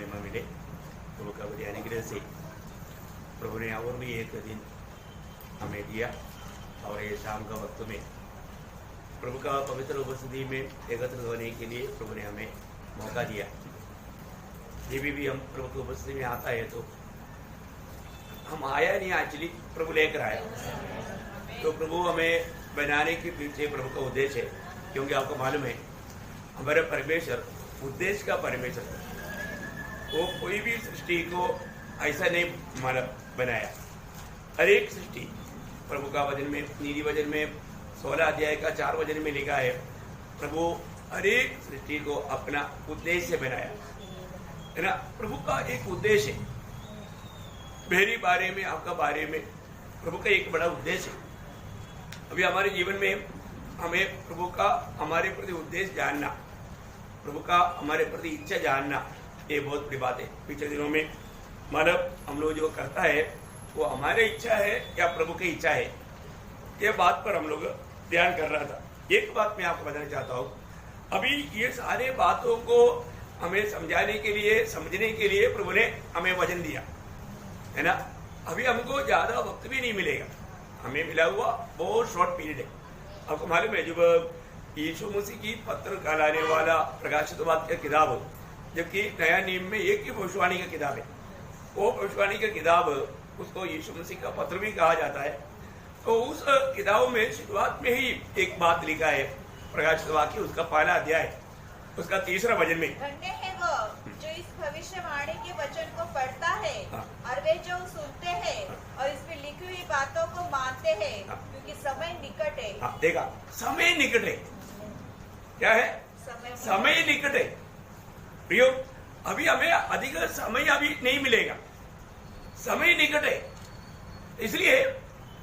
महिमा मिले। प्रभु का बड़े अनुग्रह से प्रभु ने और भी एक दिन हमें दिया और ये शाम का वक्त में प्रभु का पवित्र उपस्थिति में एकत्र होने के लिए प्रभु ने हमें मौका दिया। ये भी हम प्रभु की उपस्थिति में आता है तो हम आया नहीं, एक्चुअली प्रभु लेकर आया। तो प्रभु हमें बनाने के पीछे प्रभु का उद्देश्य है, क्योंकि आपको मालूम है हमारे परमेश्वर उद्देश्य का परमेश्वर, वो कोई भी सृष्टि को ऐसा नहीं बनाया। हर एक सृष्टि प्रभु का वचन में, नीति वचन में 16 अध्याय का 4 वचन में लिखा है, प्रभु हर एक सृष्टि को अपना उद्देश्य बनाया है ना। प्रभु का एक उद्देश्य है, मेरे बारे में, आपका बारे में प्रभु का एक बड़ा उद्देश्य है। अभी हमारे जीवन में हमें प्रभु का हमारे प्रति उद्देश्य जानना, प्रभु का हमारे प्रति इच्छा जानना, ये बहुत बड़ी बात है। पिछले दिनों में मानव हम लोग जो करता है वो हमारी इच्छा है या प्रभु की इच्छा है, ये बात पर हम लोग ध्यान कर रहा था। एक बात मैं आपको बताना चाहता हूँ, अभी ये सारे बातों को हमें समझाने के लिए, समझने के लिए प्रभु ने हमें वचन दिया है ना। अभी हमको ज्यादा वक्त भी नहीं मिलेगा, हमें मिला हुआ बहुत शॉर्ट पीरियड है। आपको मालूम है जब यीशु मसीह की पत्र कहलाने वाला प्रकाशित वाक्य का किताब, जबकि नया नियम में एक ही भविष्यवाणी का किताब है, वो भविष्यवाणी का किताब उसको यीशु मसीह का पत्र भी कहा जाता है। तो उस किताब में शुरुआत में ही एक बात लिखा है, प्रकाशित वाक्य उसका पहला अध्याय उसका 3रा वचन में, धन्य है वो जो इस भविष्यवाणी के वचन को पढ़ता है और वे जो सुनते हैं और इसमें लिखी हुई बातों को मानते हैं, क्योंकि समय निकट है। देखा, समय निकट है। क्या है? समय निकट है। प्रियो, अभी हमें अधिक समय अभी नहीं मिलेगा, समय निकट है। इसलिए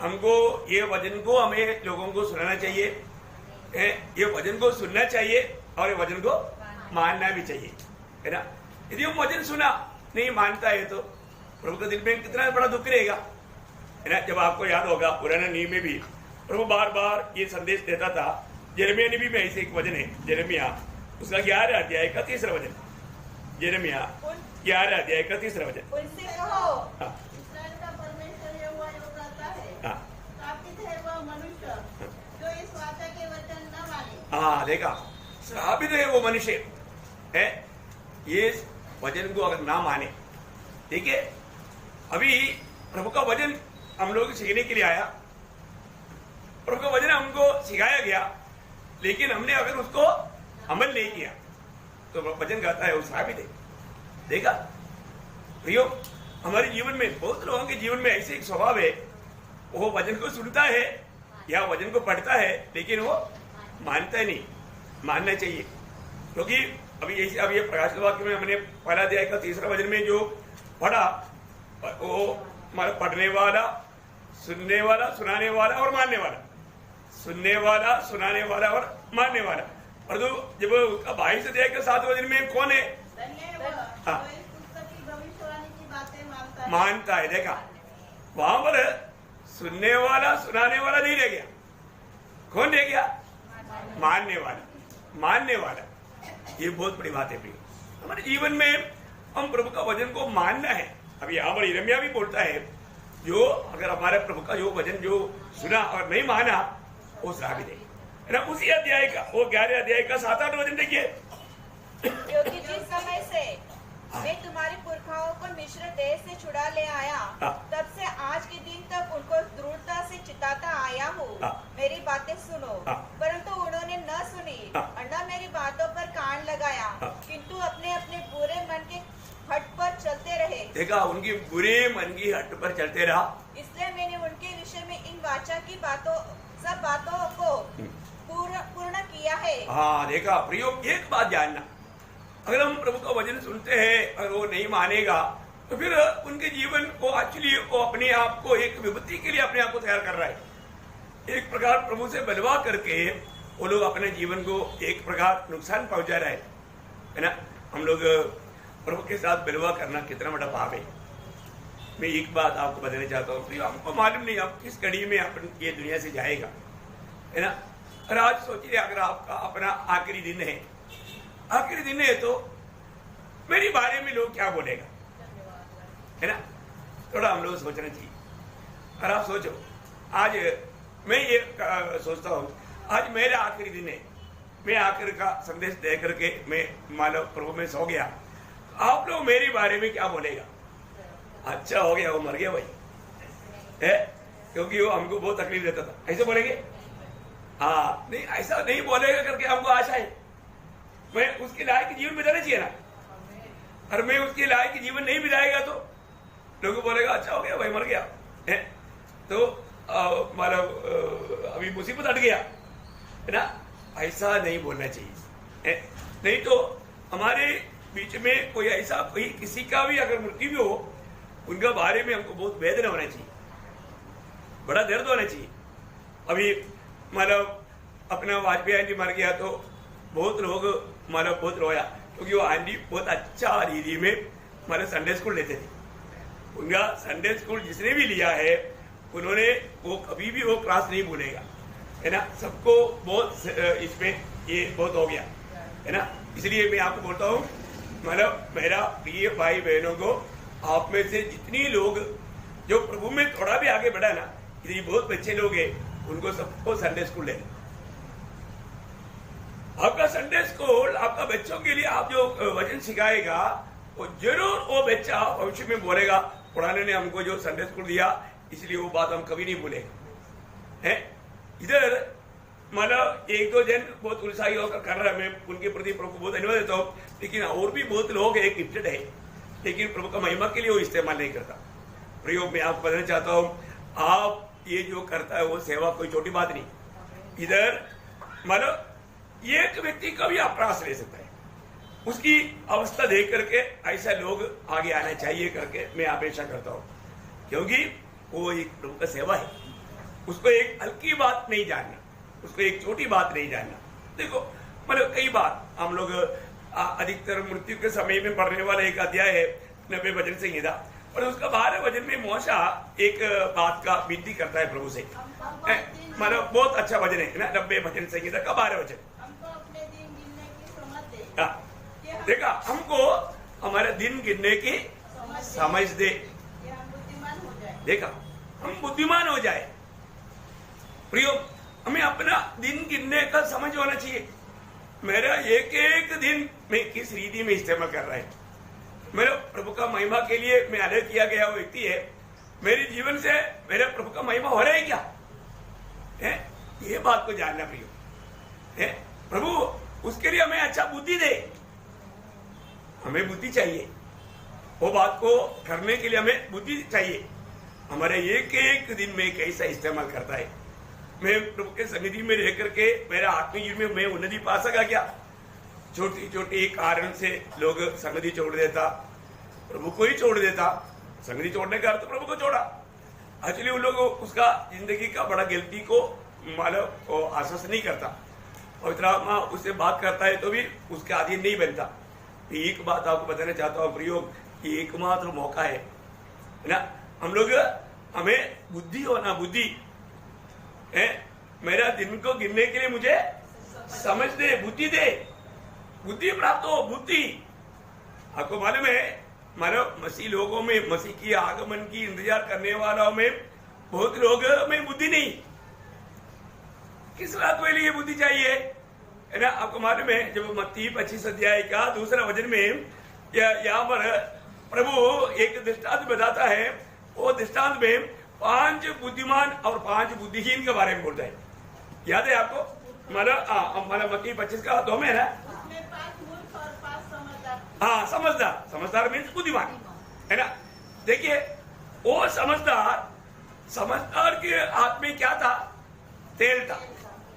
हमको ये वचन को हमें लोगों को सुनाना चाहिए, ये वचन को सुनना चाहिए और ये वचन को मानना भी चाहिए, है ना। यदि हम वचन सुना नहीं मानता है तो प्रभु के दिल में कितना बड़ा दुख रहेगा, है ना। जब आपको याद होगा पुराने नियम में भी प्रभु बार बार ये संदेश देता था। यिर्मयाह नबी में ऐसे एक वचन है, यिर्मयाह उसका 11 अध्याय का 3रा वचन, यिर्मयाह 11 अध्याय का 3रा वचन। उनसे कहो, इस्राएल का परमेश्वर यहोवा यूं कहता है, श्रापित है वह मनुष्य जो इस वाचा के वचन न माने। देखा, श्रापित है वो मनुष्य है, ये वचन को अगर ना माने। ठीक है, अभी प्रभु का वचन हम लोग सीखने के लिए आया, प्रभु का वचन हमको सिखाया गया, लेकिन हमने अगर उसको अमल नहीं किया तो वचन कहता है वो श्रापित है। देखा प्रियो, हमारे जीवन में, बहुत लोगों के जीवन में ऐसे एक स्वभाव है, वो वचन को सुनता है या वचन को पढ़ता है, लेकिन वो मानता नहीं। मानना चाहिए, क्योंकि अभी जैसे अब ये प्रकाशित वाक्य में हमने पहला अध्याय का 3रा वचन में जो पढ़ा, वो हमारा पढ़ने वाला, सुनने वाला, सुनाने वाला और मानने वाला, सुनने वाला, सुनाने वाला और मानने वाला। और जब उसका 22 अध्याय का 7 वचन में कौन है? मानता है। देखा, वहां पर सुनने वाला, सुनाने वाला नहीं रह गया, कौन रह गया? मानने वाला, मानने वाला। ये बहुत बड़ी बात है प्रिय। हमारे जीवन में हम प्रभु का वचन को मानना है। अभी यहाँ पर यिर्मयाह भी बोलता है, जो अगर हमारे प्रभु का जो वचन जो सुना और नहीं माना वो श्रापित है ना। उसी अध्याय का, वो 11 अध्याय का 7-8 वचन देखिए, क्योंकि जिस समय से मैं तुम्हारे पुरखाओं को मिस्र देश से छुड़ा ले आया, तब से आज के दिन तक उनको दृढ़ता से चिताता आया हूँ, मेरी बातें सुनो। परंतु उन्होंने न सुनी और न मेरी बातों पर कान लगाया, किंतु अपने अपने बुरे मन के हट पर चलते रहे। देखा, उनकी बुरे मन की हट पर चलते रहा, इसलिए मैंने उनके विषय में इन वाचा की बातों, सब बातों को पूर्ण किया है। देखा प्रियो, एक बात जानना, अगर हम प्रभु का वचन सुनते हैं और वो नहीं मानेगा तो फिर उनके जीवन को एक्चुअली वो अपने आप को एक विपत्ति के लिए अपने आप को तैयार कर रहा है। एक प्रकार प्रभु से बलवा करके वो लोग अपने जीवन को एक प्रकार नुकसान पहुंचा रहे है ना। हम लोग प्रभु के साथ बलवा करना कितना बड़ा पाप है। मैं एक बात आपको बताना चाहता हूँ, हमको मालूम नहीं आप किस कड़ी में अपन ये दुनिया से जाएगा, है ना। और आज सोचिए अगर आपका अपना आखिरी दिन है, आखिरी दिन है तो मेरी बारे में लोग क्या बोलेगा, है ना। थोड़ा हम लोग सोचना चाहिए। और आप सोचो, आज मैं ये सोचता हूँ, आज मेरे आखिरी दिन है, मैं आखिर का संदेश दे करके मैं मानव प्रभु में सो गया, आप लोग मेरे बारे में क्या बोलेगा? अच्छा हो गया वो मर गया भाई, है, क्योंकि वो हमको बहुत तकलीफ देता था, ऐसे बोलेंगे? हाँ, नहीं ऐसा नहीं बोलेगा करके हमको आशा है। मैं उसके लायक जीवन बिताना चाहिए ना, और मैं उसके लायक जीवन नहीं बिताएगा तो लोगों बोलेगा अच्छा हो गया भाई मर गया है, तो मतलब अभी मुसीबत हट गया, है ना। ऐसा नहीं बोलना चाहिए, है? नहीं तो हमारे बीच में कोई ऐसा, कोई किसी का भी अगर मृत्यु भी हो, उनका बारे में हमको बहुत वेदना होना चाहिए, बड़ा दर्द होना चाहिए। अभी मतलब अपना वाजपेयी आंटी मर गया तो बहुत लोग मतलब बहुत रोया, क्योंकि वो आंटी बहुत अच्छा रीति में मतलब संडे स्कूल लेते थे। उनका संडे स्कूल जिसने भी लिया है, उन्होंने वो कभी भी वो क्लास नहीं भूलेगा, है ना। सबको बहुत इसमें ये बहुत हो गया, है ना। इसलिए मैं आपको बोलता हूँ, मतलब मेरा प्रिय भाई बहनों को, आप में से जितनी लोग जो प्रभु में थोड़ा भी आगे बढ़ा ना, ये बहुत बच्चे लोग हैं, उनको सबको संडे स्कूल लेना। आपका संडे स्कूल आपका बच्चों के लिए आप जो वचन सिखाएगा, वो जरूर वो बच्चा भविष्य में बोलेगा, पुराने ने हमको जो संडे स्कूल दिया, इसलिए वो बात हम कभी नहीं भूलेंगे, हैं। इधर मतलब एक दो जन बहुत उत्साही होकर कर रहा है, मैं उनके प्रति प्रभु को बहुत धन्यवाद देता हूँ, लेकिन और भी बहुत लोग एक गिफ्टेड है, लेकिन प्रभु का महिमा के लिए वो इस्तेमाल नहीं करता। प्रयोग में आपको बताना चाहता हूँ, आप ये जो करता है वो सेवा कोई छोटी बात नहीं। इधर मतलब एक व्यक्ति का भी आप प्रयास ले सकता है, उसकी अवस्था देख करके ऐसा लोग आगे आना चाहिए करके मैं अपेक्षा करता हूँ, क्योंकि वो एक प्रभु का सेवा है। उसको एक हल्की बात नहीं जानना, उसको एक छोटी बात नहीं जानना। देखो मतलब कई बार हम लोग अधिकतर मृत्यु के समय में पढ़ने वाला एक अध्याय है 90 वचन संहिता, और उसका 12 वचन में मोशा एक बात का विनती करता है प्रभु से, मतलब बहुत अच्छा वचन है ना, 90 वचन संहिता का 12 वचन। देखा, हमको हमारे दिन गिनने की समझ दे, देखा हम बुद्धिमान हो जाए। प्रियो, हमें अपना दिन गिनने का समझ होना चाहिए, मेरा एक एक दिन मैं किस रीति में इस्तेमाल कर रहा है। मेरे प्रभु का महिमा के लिए मैं अलग किया गया वो व्यक्ति है, मेरे जीवन से मेरे प्रभु का महिमा हो रहा है क्या, है? ये बात को जानना प्रियो, है? प्रभु उसके लिए हमें अच्छा बुद्धि दे, हमें बुद्धि चाहिए, वो बात को करने के लिए हमें बुद्धि चाहिए। हमारे एक एक दिन में कैसा इस्तेमाल करता है। मैं प्रभु के सन्निधि में रह करके मेरा आत्मिक जीवन में मैं उन्नति पा सका क्या? छोटी छोटी कारण से लोग संगति छोड़ देता, प्रभु को ही छोड़ देता। संगति छोड़ने का अर्थ प्रभु को छोड़ा, एक्चुअली उन लोग उसका जिंदगी का बड़ा गलती को मतलब आश्वासन नहीं करता। पवित्र आत्मा उससे बात करता है तो भी उसके अधीन नहीं बनता। एक बात आपको बताना चाहता हूँ प्रयोग, कि एकमात्र मौका है ना, हम लोग हमें बुद्धि होना, बुद्धि है। मेरा दिन को गिनने के लिए मुझे समझ दे, बुद्धि दे, बुद्धि प्राप्त हो। बुद्धि आपको मालूम है, मानो मसीह लोगों में, मसीह की आगमन की इंतजार करने वालों में बहुत लोग में बुद्धि नहीं। किस बात के लिए बुद्धि चाहिए, है ना? आपको मालूम है, जब मत्ती 25 अध्याय का 2 वचन में यहाँ पर प्रभु एक दृष्टांत बताता है। वो दृष्टांत में 5 बुद्धिमान और 5 बुद्धिहीन के बारे में बोलता है। याद है आपको? मतलब मत्ती 25 का 2 में है ना, हाँ, समझदार। समझदार मीन्स बुद्धिमान, है ना? देखिए वो समझदार के हाथ में क्या था? तेल था।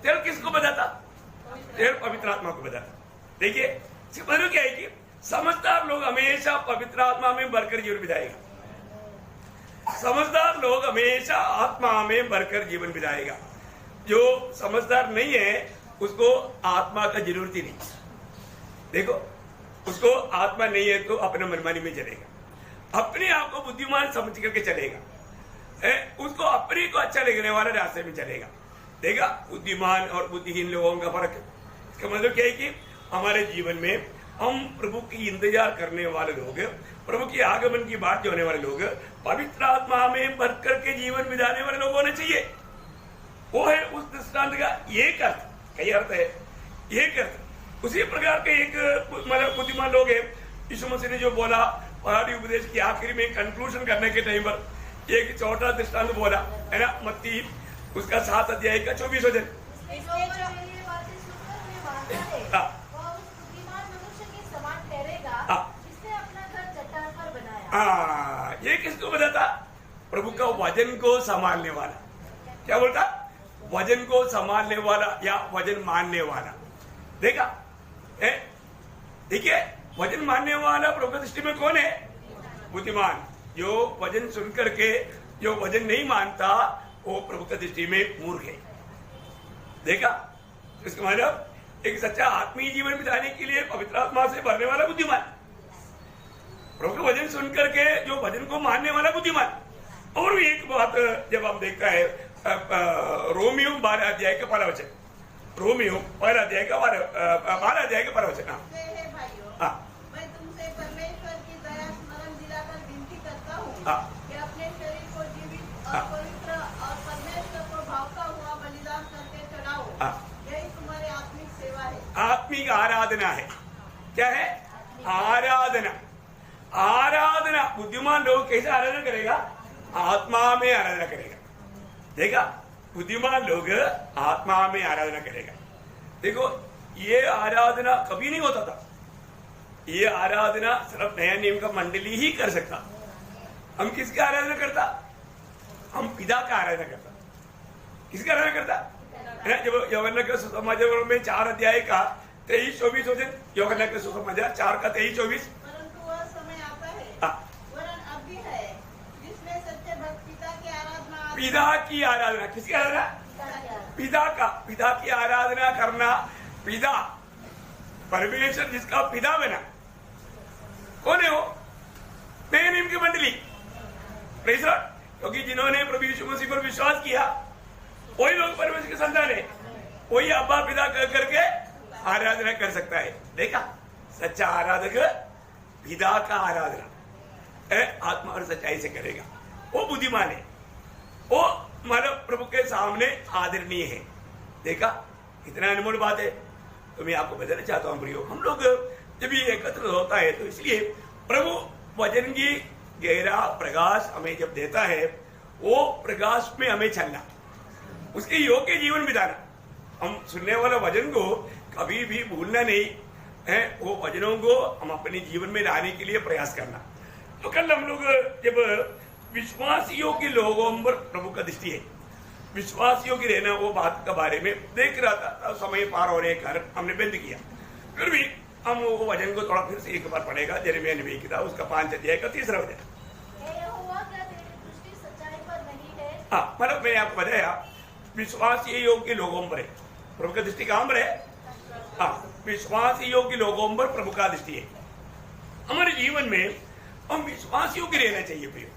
तेल किसको बताता? तेल पवित्र आत्मा को बताता। देखिए मतलब क्या है कि समझदार लोग हमेशा पवित्र आत्मा में भरकर जीवन बिताएगा। समझदार लोग हमेशा आत्मा में भरकर जीवन बिताएगा। जो समझदार नहीं है उसको आत्मा का जरूरत ही नहीं। देखो, उसको आत्मा नहीं है तो अपने मनमानी में चलेगा, अपने आप को बुद्धिमान समझ करके चलेगा, उसको अपने को अच्छा लगने वाले रास्ते में चलेगा। देखा बुद्धिमान और बुद्धिहीन लोगों का फर्क। इसका मतलब क्या है कि हमारे जीवन में हम प्रभु की इंतजार करने वाले लोग, प्रभु की आगमन की बात होने वाले लोग, पवित्र आत्मा में भर करके जीवन बिताने वाले लोग होने चाहिए। वो है उस दृष्टांत का एक अर्थ, कई अर्थ है, एक अर्थ। उसी प्रकार के एक मतलब बुद्धिमान लोग है। यीशु मसीह ने जो बोला पहाड़ी उपदेश की आखिरी में कंक्लूजन करने के टाइम पर एक छोटा दृष्टांत बोला है ना, मत्ती उसका 7 अध्याय का 24 वचन। ये किसको बताता? प्रभु का वजन को संभालने वाला। क्या बोलता? वजन को संभालने वाला या वजन मानने वाला। देखा है? देखिए, वजन मानने वाला प्रभु की दृष्टि में कौन है? बुद्धिमान। जो वजन सुन करके जो वजन नहीं मानता वो प्रभु की दृष्टि में मूर्ख है। देखा? इसका मतलब एक सच्चा आत्मीय जीवन बिताने के लिए पवित्र आत्मा से भरने वाला बुद्धिमान, प्रभु के वचन सुन करके जो वचन को मानने वाला बुद्धिमान। और भी एक बात जब हम देखता है रोमियो 12 अध्याय का 12 वचन, रोमियो 12 अध्याय का 12 वचन। हाँ, मैं तुमसे परमेश्वर की दया स्मरण दिलाकर विनती करता हूँ कि अपने शरीर को जीवित और पवित्र और परमेश्वर को भावता हुआ बलिदान करके चढ़ाओ। यही तुम्हारी आत्मिक सेवा है। आत्मिक आराधना है। क्या है? आराधना। आराधना। बुद्धिमान लोग कैसे आराधना करेगा? आत्मा में आराधना करेगा। देखा? बुद्धिमान लोग आत्मा में आराधना करेगा। देखो, ये आराधना कभी नहीं होता था। ये आराधना सिर्फ नया नियम का मंडली ही कर सकता। हम किसकी आराधना करता? हम पिता का आराधना करता। किसकी आराधना करता? जब यूहन्ना के सुसमाचार में 4 अध्याय का 23-24 वचन, यूहन्ना के सुसमाचार 4 का 23-24। परंतु वह समय आता है, वरन अब भी है, जिसमें सच्चे भक्त पिता की आराधना। पिता की आराधना। किसकी आराधना? पिता का। पिता की आराधना करना। पिता परमेश्वर जिसका पिता बना कौन है? वो नए नियम की मंडली। Praise Lord. क्योंकि जिन्होंने प्रभु यीशु मसीह पर विश्वास किया वही लोग परमेश्वर के संतान है। वही अब्बा पिता कह करके आराधना कर सकता है। देखा? सच्चा आराधक पिता का आराधना आत्मा और सच्चाई से करेगा। वो बुद्धिमान है। वो मानव प्रभु के सामने आदरणीय है। देखा? कितना अनमोल बात है। तो मैं आपको बताना चाहता हूँ प्रियो, हम लोग जब ये एकत्र होता है तो इसलिए प्रभु वचन की गहरा प्रकाश हमें जब देता है, वो प्रकाश में हमें चलना, उसके योग्य जीवन बिताना। हम सुनने वाला वचन को कभी भी भूलना नहीं है। वो वचनों को हम अपने जीवन में लाने के लिए प्रयास करना। तो कल हम लोग जब विश्वासियों के लोगों पर प्रभु का दृष्टि है, विश्वासियों की रहना, वो बात के बारे में देख रहा था। समय पार होने के कारण हमने बंद किया। फिर भी हम वो वचन को थोड़ा फिर से एक बार पढ़ेगा। यिर्मयाह नबी की किताब उसका 5 अध्याय का 3 वचन। हाँ, मतलब मैं आपको बताया विश्वासी योग्य लोगों पर है प्रभु का दृष्टि। कहां पर है? हाँ, विश्वासी योग्य लोगों पर प्रभु का दृष्टि है। हमारे जीवन में हम विश्वासियों की रहना चाहिए प्रिय।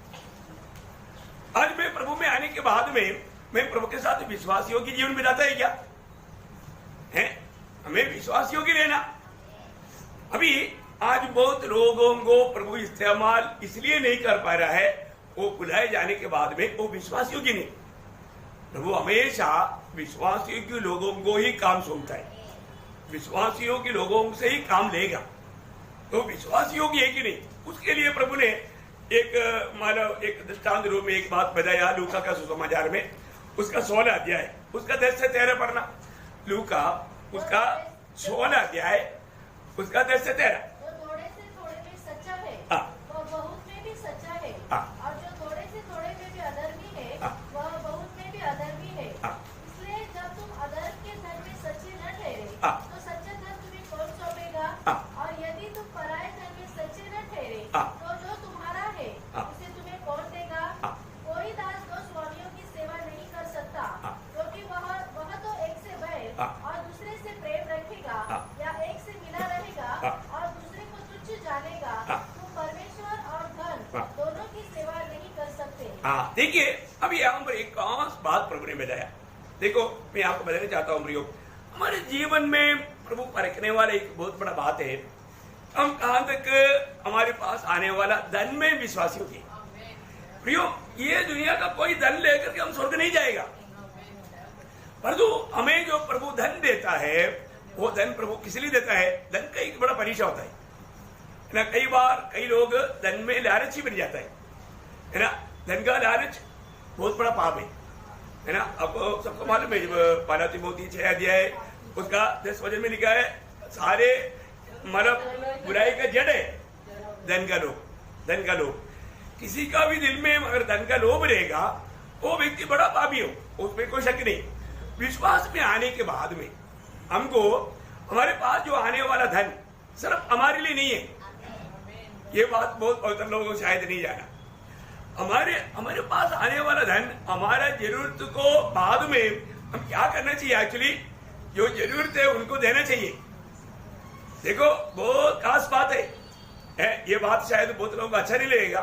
आज मैं प्रभु में आने के बाद में मैं प्रभु के साथ विश्वासियों की जीवन बिताता है क्या है? हमें विश्वासियों की रहना। अभी आज बहुत लोगों को प्रभु इस्तेमाल इसलिए नहीं कर पा रहा है, वो बुलाए जाने के बाद में वो विश्वासियों की नहीं। प्रभु हमेशा विश्वासियों के लोगों को ही काम सौंपता है, विश्वासियों के लोगों से ही काम लेगा। तो विश्वासियों की है कि नहीं, उसके लिए प्रभु ने एक दृष्टांत रूप में एक बात बताया। लूका का सुसमाचार में उसका 16 अध्याय उसका 10 से 13 पढ़ना। लूका उसका 16 अध्याय उसका 10 से 13। वो थोड़े से थोड़े में सच्चा है, वह बहुत में भी सच्चा है, और जो थोड़े से थोड़े में भी अधर्मी है, वह बहुत में भी अधर्मी है। इसलिए जब तुम अधर्म के धन में सच्चे न ठहरे, तो सच्चा धन तुम्हें कौन सौंपेगा? और यदि तुम पराये धन में सच्चे न ठहरे, तो जो तुम्हारा है उसे तुम्हें कौन देगा? कोई दास 2 स्वामियों की सेवा नहीं कर सकता, क्योंकि वह तो एक से बैर और दूसरे से प्रेम रखेगा, या एक से मिला रहेगा और दूसरे को तुच्छ जानेगा। तुम परमेश्वर और धन दोनों की सेवा नहीं कर सकते। देखिए, अभी यहाँ पर एक खास बात प्रभु ने बताया। देखो, मैं आपको बताना चाहता हूँ प्रियो, हमारे जीवन में प्रभु परखने वाले एक बहुत बड़ा बात है हम कहां तक हमारे पास आने वाला धन में विश्वासी होंगे। प्रियो, ये दुनिया का कोई धन लेकर के हम स्वर्ग नहीं जाएगा, परंतु हमें जो प्रभु धन देता है वो धन प्रभु किस लिए देता है? धन का एक बड़ा परीक्षा होता है ना। कई बार कई लोग धन में लालची बन जाता है ना। धन का लालच बहुत बड़ा पाप है ना। अब सबको मालूम है, जब पहला तिमोथी 6 अध्याय उसका 10 वचन में लिखा है, सारे मतलब बुराई का जड़ है धन का लोभ, धन का लोभ। किसी का भी दिल में अगर धन का लोभ रहेगा वो व्यक्ति बड़ा पापी हो, उसमें कोई शक नहीं। विश्वास में आने के बाद में हमको हमारे पास जो आने वाला धन सिर्फ हमारे लिए नहीं है। ये बात बहुत पवित्र लोगों को शायद नहीं जाना। हमारे पास आने वाला धन हमारा जरूरत को बाद में हम क्या करना चाहिए? एक्चुअली जो जरूरत है उनको देना चाहिए। देखो, बहुत खास बात है ये बात शायद बहुत लोगों को अच्छा नहीं लगेगा,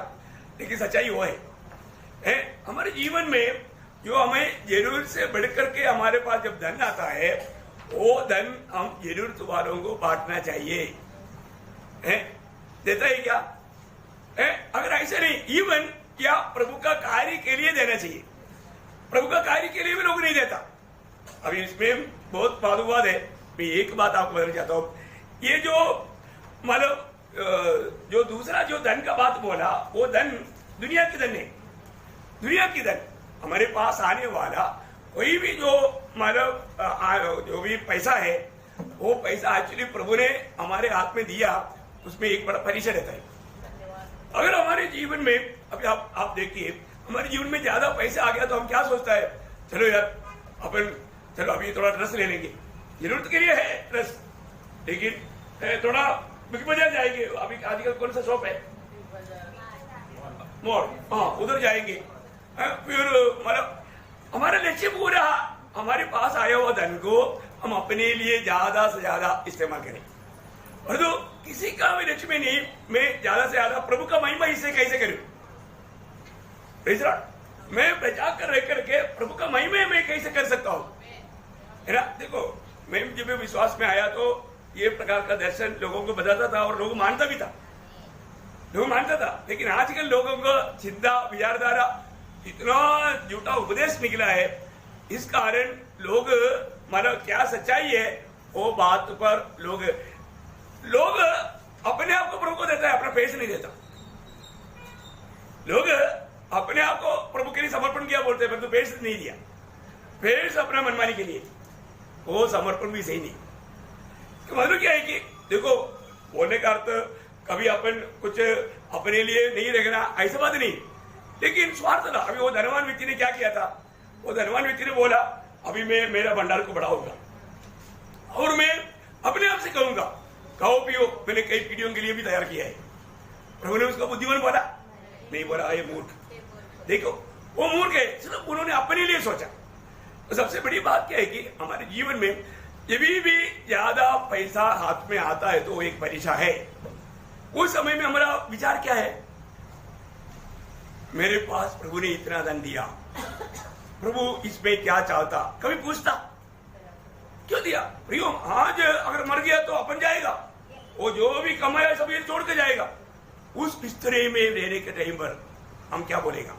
लेकिन सच्चाई वो है। हमारे जीवन में जो हमें जरूरत से बढ़कर के हमारे पास जब धन आता है, वो धन हम जरूरत वालों को बांटना चाहिए। देता है क्या? अगर ऐसा नहीं, इवन क्या प्रभु का कार्य के लिए देना चाहिए। प्रभु का कार्य के लिए भी लोग नहीं देता। अभी इसमें बहुत वाद है। मैं एक बात आपको बताना चाहता हूँ, ये जो मतलब जो दूसरा जो धन का बात बोला, वो धन दुनिया की धन है। दुनिया की धन हमारे पास आने वाला कोई भी जो मतलब जो भी पैसा है, वो पैसा एक्चुअली प्रभु ने हमारे हाथ में दिया, उसमें एक बड़ा परिचय रहता है। अगर हमारे जीवन में अभी आप देखिए, हमारे जीवन में ज्यादा पैसा आ गया तो हम क्या सोचता है, चलो यार चलो अभी थोड़ा ड्रेस ले लेंगे, जरूरत के लिए है ड्रेस, लेकिन थोड़ा बिग बाजार जाएंगे। अभी आजकल कौन सा शॉप है? मॉल, हाँ उधर जाएंगे। फिर मतलब हमारा लक्ष्य पूरा हमारे पास आया हुआ धन को हम अपने लिए ज्यादा से ज्यादा इस्तेमाल करें। और तो किसी का भी लक्ष्य में नहीं, मैं ज्यादा से ज्यादा प्रभु का महिमा इससे कैसे करूं? मैं प्रचार कर रह करके प्रभु का महिमा मैं कैसे कर सकता हूं? है ना। देखो, मैं जब विश्वास में आया तो ये प्रकार का दर्शन लोगों को बताता था और लोग मानता भी था, लेकिन आजकल लोगों को चिंता विचारधारा इतना झूठा उपदेश निकला है, इस कारण लोग मतलब क्या सच्चाई है वो बात पर लोग अपने आप को प्रभु को देता है, अपना फेस नहीं देता। लोग अपने आप को प्रभु के लिए समर्पण किया बोलते हैं, परंतु फेस नहीं दिया। फेस अपना मनमानी के लिए, वो समर्पण भी सही नहीं। तो मतलब क्या है कि देखो, बोलने का अर्थ कभी अपन कुछ अपने लिए नहीं रखना, ऐसा बात नहीं, लेकिन स्वार्थ था। अभी वो धनवान व्यक्ति ने क्या किया था? वो धनवान व्यक्ति ने बोला, अभी मैं मेरा भंडार को बढ़ाऊंगा और मैं अपने आप से कहूंगा खाओ पियो, मैंने कई पीढ़ियों के लिए भी तैयार किया है। प्रभु ने उसका बुद्धिमान बोला? नहीं बोला, ये मूर्ख। देखो, वो मूर्ख है, सिर्फ उन्होंने अपने लिए सोचा। तो सबसे बड़ी बात क्या है कि हमारे जीवन में जब भी ज्यादा पैसा हाथ में आता है तो वो एक परीक्षा है। उस समय में हमारा विचार क्या है? मेरे पास प्रभु ने इतना धन दिया, प्रभु इसमें क्या चाहता? कभी पूछता क्यों दिया? प्रियो, आज अगर मर गया तो अपन जाएगा, वो जो भी कमाया सब ये छोड़ के जाएगा। उस बिस्तरे में रहने के टाइम पर हम क्या बोलेगा?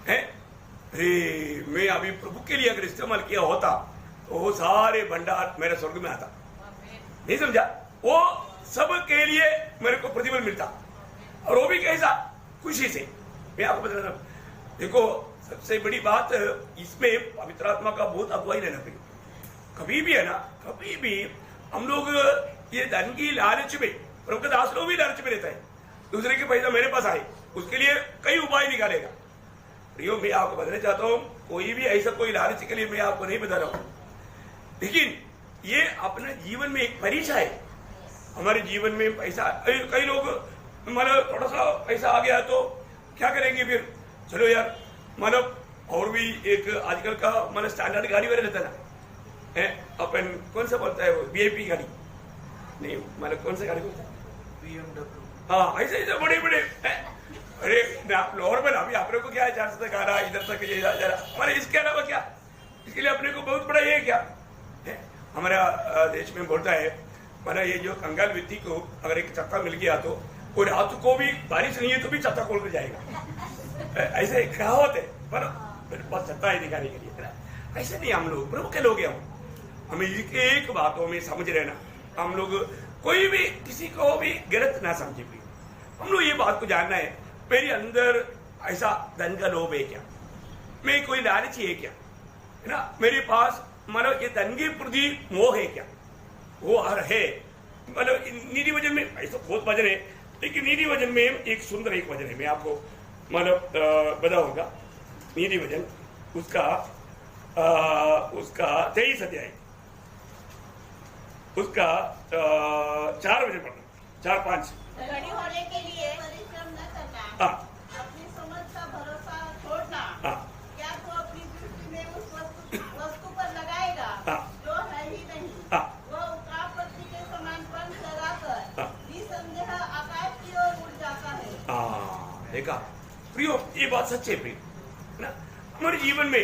मैं अभी प्रभु के लिए अगर इस्तेमाल किया होता तो वो सारे भंडार मेरे स्वर्ग में आता। नहीं समझा? वो सब के लिए मेरे को प्रतिफल मिलता, और वो भी कैसा? खुशी से। मैं आपको बता रहा हूं, देखो सबसे बड़ी बात इसमें पवित्र आत्मा का बहुत अगुवाई रहना चाहिए। कभी भी है ना, कभी भी हम लोग ये धन की लालच में, प्रभु का दास लोग भी लालच में रहता है, दूसरे के पैसा मेरे पास आए उसके लिए कई उपाय निकालेगा। प्रियो, मैं आपको बताना चाहता हूं, कोई भी ऐसा कोई लालच के लिए मैं आपको नहीं बता रहा हूं, लेकिन ये अपने जीवन में एक परीक्षा है। हमारे जीवन में पैसा, कई लोग मतलब थोड़ा सा पैसा आ गया तो क्या करेंगे फिर? चलो यार, मतलब और भी एक आजकल का मतलब स्टैंडर्ड गाड़ी वाले रहता ना, अपन कौन सा बोलता है वो, वीआईपी गाड़ी नहीं, मतलब कौन सा गाड़ी बोलता है? BMW। हाँ, ऐसे बड़े बड़े। अरे नॉर्मल, अभी अपने को क्या है, 400 तक आ रहा, इधर तक जा रहा, इसके अलावा क्या? इसके लिए अपने को बहुत बड़ा ये क्या है? हमारा देश में बोलता है माना ये जो कंगाल व्यक्ति को अगर एक छत्ता मिल गया तो और रात को भी बारिश नहीं है तो भी छत्ता खोल कर जाएगा। ऐसे कहावत है, पर मेरे पास छत्ता है दिखाने के लिए। ऐसे नहीं, हम लोग प्रभु के लोग हैं, हमें एक बातों में समझ रहना, हम लोग कोई भी किसी को भी गलत ना समझे। हम लोग ये बात को जानना है, मेरे अंदर ऐसा धन का लोभ है क्या, मैं कोई लालची है क्या, है ना, मेरे पास मतलब ये धन के प्रति मोह है क्या, वो है। मतलब नीति वचन में ऐसा बहुत वचन है, लेकिन नीति वचन में एक सुंदर एक वचन है, मैं आपको मतलब बताऊंगा। नीति वचन उसका 23 अध्याय उसका 4 वचन पढ़ना, 4-5। धनी होने के लिए परिश्रम न करना, अपनी समझ का भरोसा छोड़ना, क्या तो अपनी दृष्टि में उस वस्तु पर लगाएगा जो है ही नहीं, वह उकापत्ति के समान पंख लगाकर निसंदेह आकाश की ओर उड़ जाता है। देखा प्रियो, ये बात सच्चे प्रियो ना, हमारे जीवन में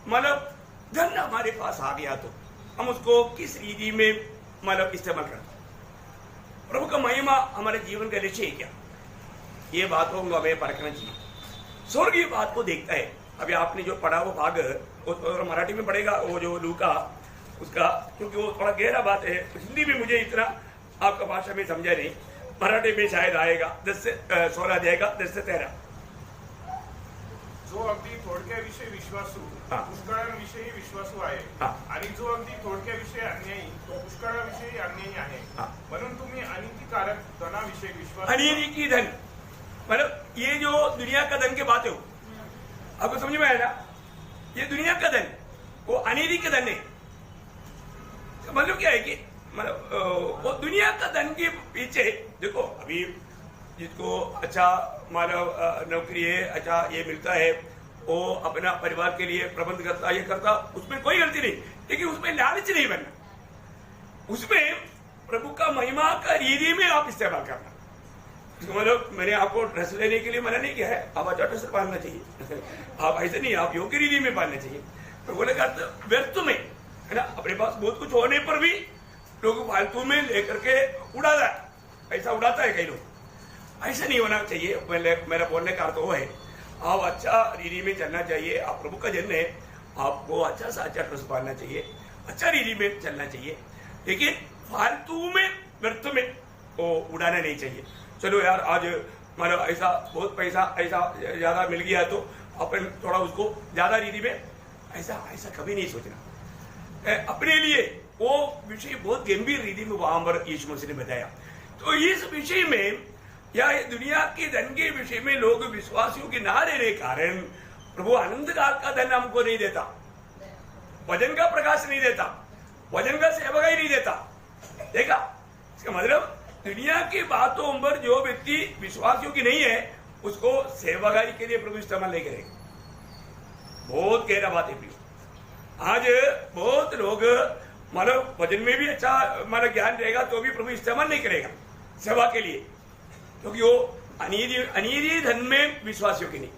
मतलब धन हमारे पास आ गया तो हम उसको किस रीति में मतलब इस्तेमाल करते, प्रभु का महिमा हमारे जीवन का लक्ष्य है क्या, ये बात को हमें परखना चाहिए। स्वर्ग ये बात को देखता है। अभी आपने जो पढ़ा वो भाग वो मराठी में पढ़ेगा, वो जो लूका उसका, क्योंकि वो थोड़ा गहरा बात है, हिंदी में मुझे इतना आपका भाषा में समझा नहीं, मराठी में शायद आएगा 16 अध्याय का 10 से 13। जो अगदी थोडक्याविषयी विश्वासू पुष्कळांविषयी विश्वासू आहे आणि जो अगदी थोडक्याविषयी अन्यायी तो पुष्कळाविषयी अन्यायी आहे, म्हणून तुम्ही अनितिकारक धनाविषयी विश्वास। अनिति धन मतलब ये जो दुनिया का धन की बात है, आपको समझ में आया ना, ये दुनिया का धन वो अनिति का धन है। मतलब क्या है कि मतलब वो दुनिया का धन के पीछे देखो, अभी जिसको अच्छा मानव नौकरी है, अच्छा ये मिलता है, वो अपना परिवार के लिए प्रबंध करता, ये करता, उसमें कोई गलती नहीं, लेकिन उसमें लालच नहीं बनना, उसमें प्रभु का महिमा का रीति में आप इस्तेमाल करना। मतलब मैंने आपको ड्रेस लेने के लिए मना नहीं किया है, आप अच्छा ड्रेस पहनना चाहिए, आप ऐसे नहीं, आप योग्य रीति में पहनना चाहिए। तो बोले का व्यर्थ में है ना, अपने पास बहुत कुछ होने पर भी लोग फालतू में लेकर के उड़ाता है, पैसा उड़ाता है कई लोग, ऐसा नहीं होना चाहिए। मेरा बोलने का अर्थ वो है, आप अच्छा रीति में चलना चाहिए, आप प्रभु का जन है, आपको अच्छा सा अच्छा ड्रेस पहनना चाहिए, अच्छा रीति में चलना चाहिए, लेकिन फालतू में व्यर्थ में वो उड़ाना नहीं चाहिए। चलो यार आज मतलब ऐसा बहुत पैसा ऐसा ज्यादा मिल गया तो अपन थोड़ा उसको ज्यादा रीति में ऐसा कभी नहीं सोचना। अपने लिए वो विषय बहुत गंभीर रीति में वहां पर यीशु मसीह ने बताया। तो इस विषय में या दुनिया के धन के विषय में लोग विश्वासियों के ना रहने के कारण प्रभु आनंद काल का धन हमको नहीं देता, वजन का प्रकाश नहीं देता, वजन का सेवकाई नहीं देता। देखा इसका मतलब, दुनिया की बातों पर जो व्यक्ति विश्वासियों की नहीं है उसको सेवागारी के लिए प्रभु इस्तेमाल नहीं करेगा। बहुत गहरा बात है प्रियो। आज बहुत लोग मतलब वजन में भी अच्छा मतलब ज्ञान रहेगा तो भी प्रभु इस्तेमाल नहीं करेगा सेवा के लिए, क्योंकि वो अनिधि धन में विश्वासियों की नहीं।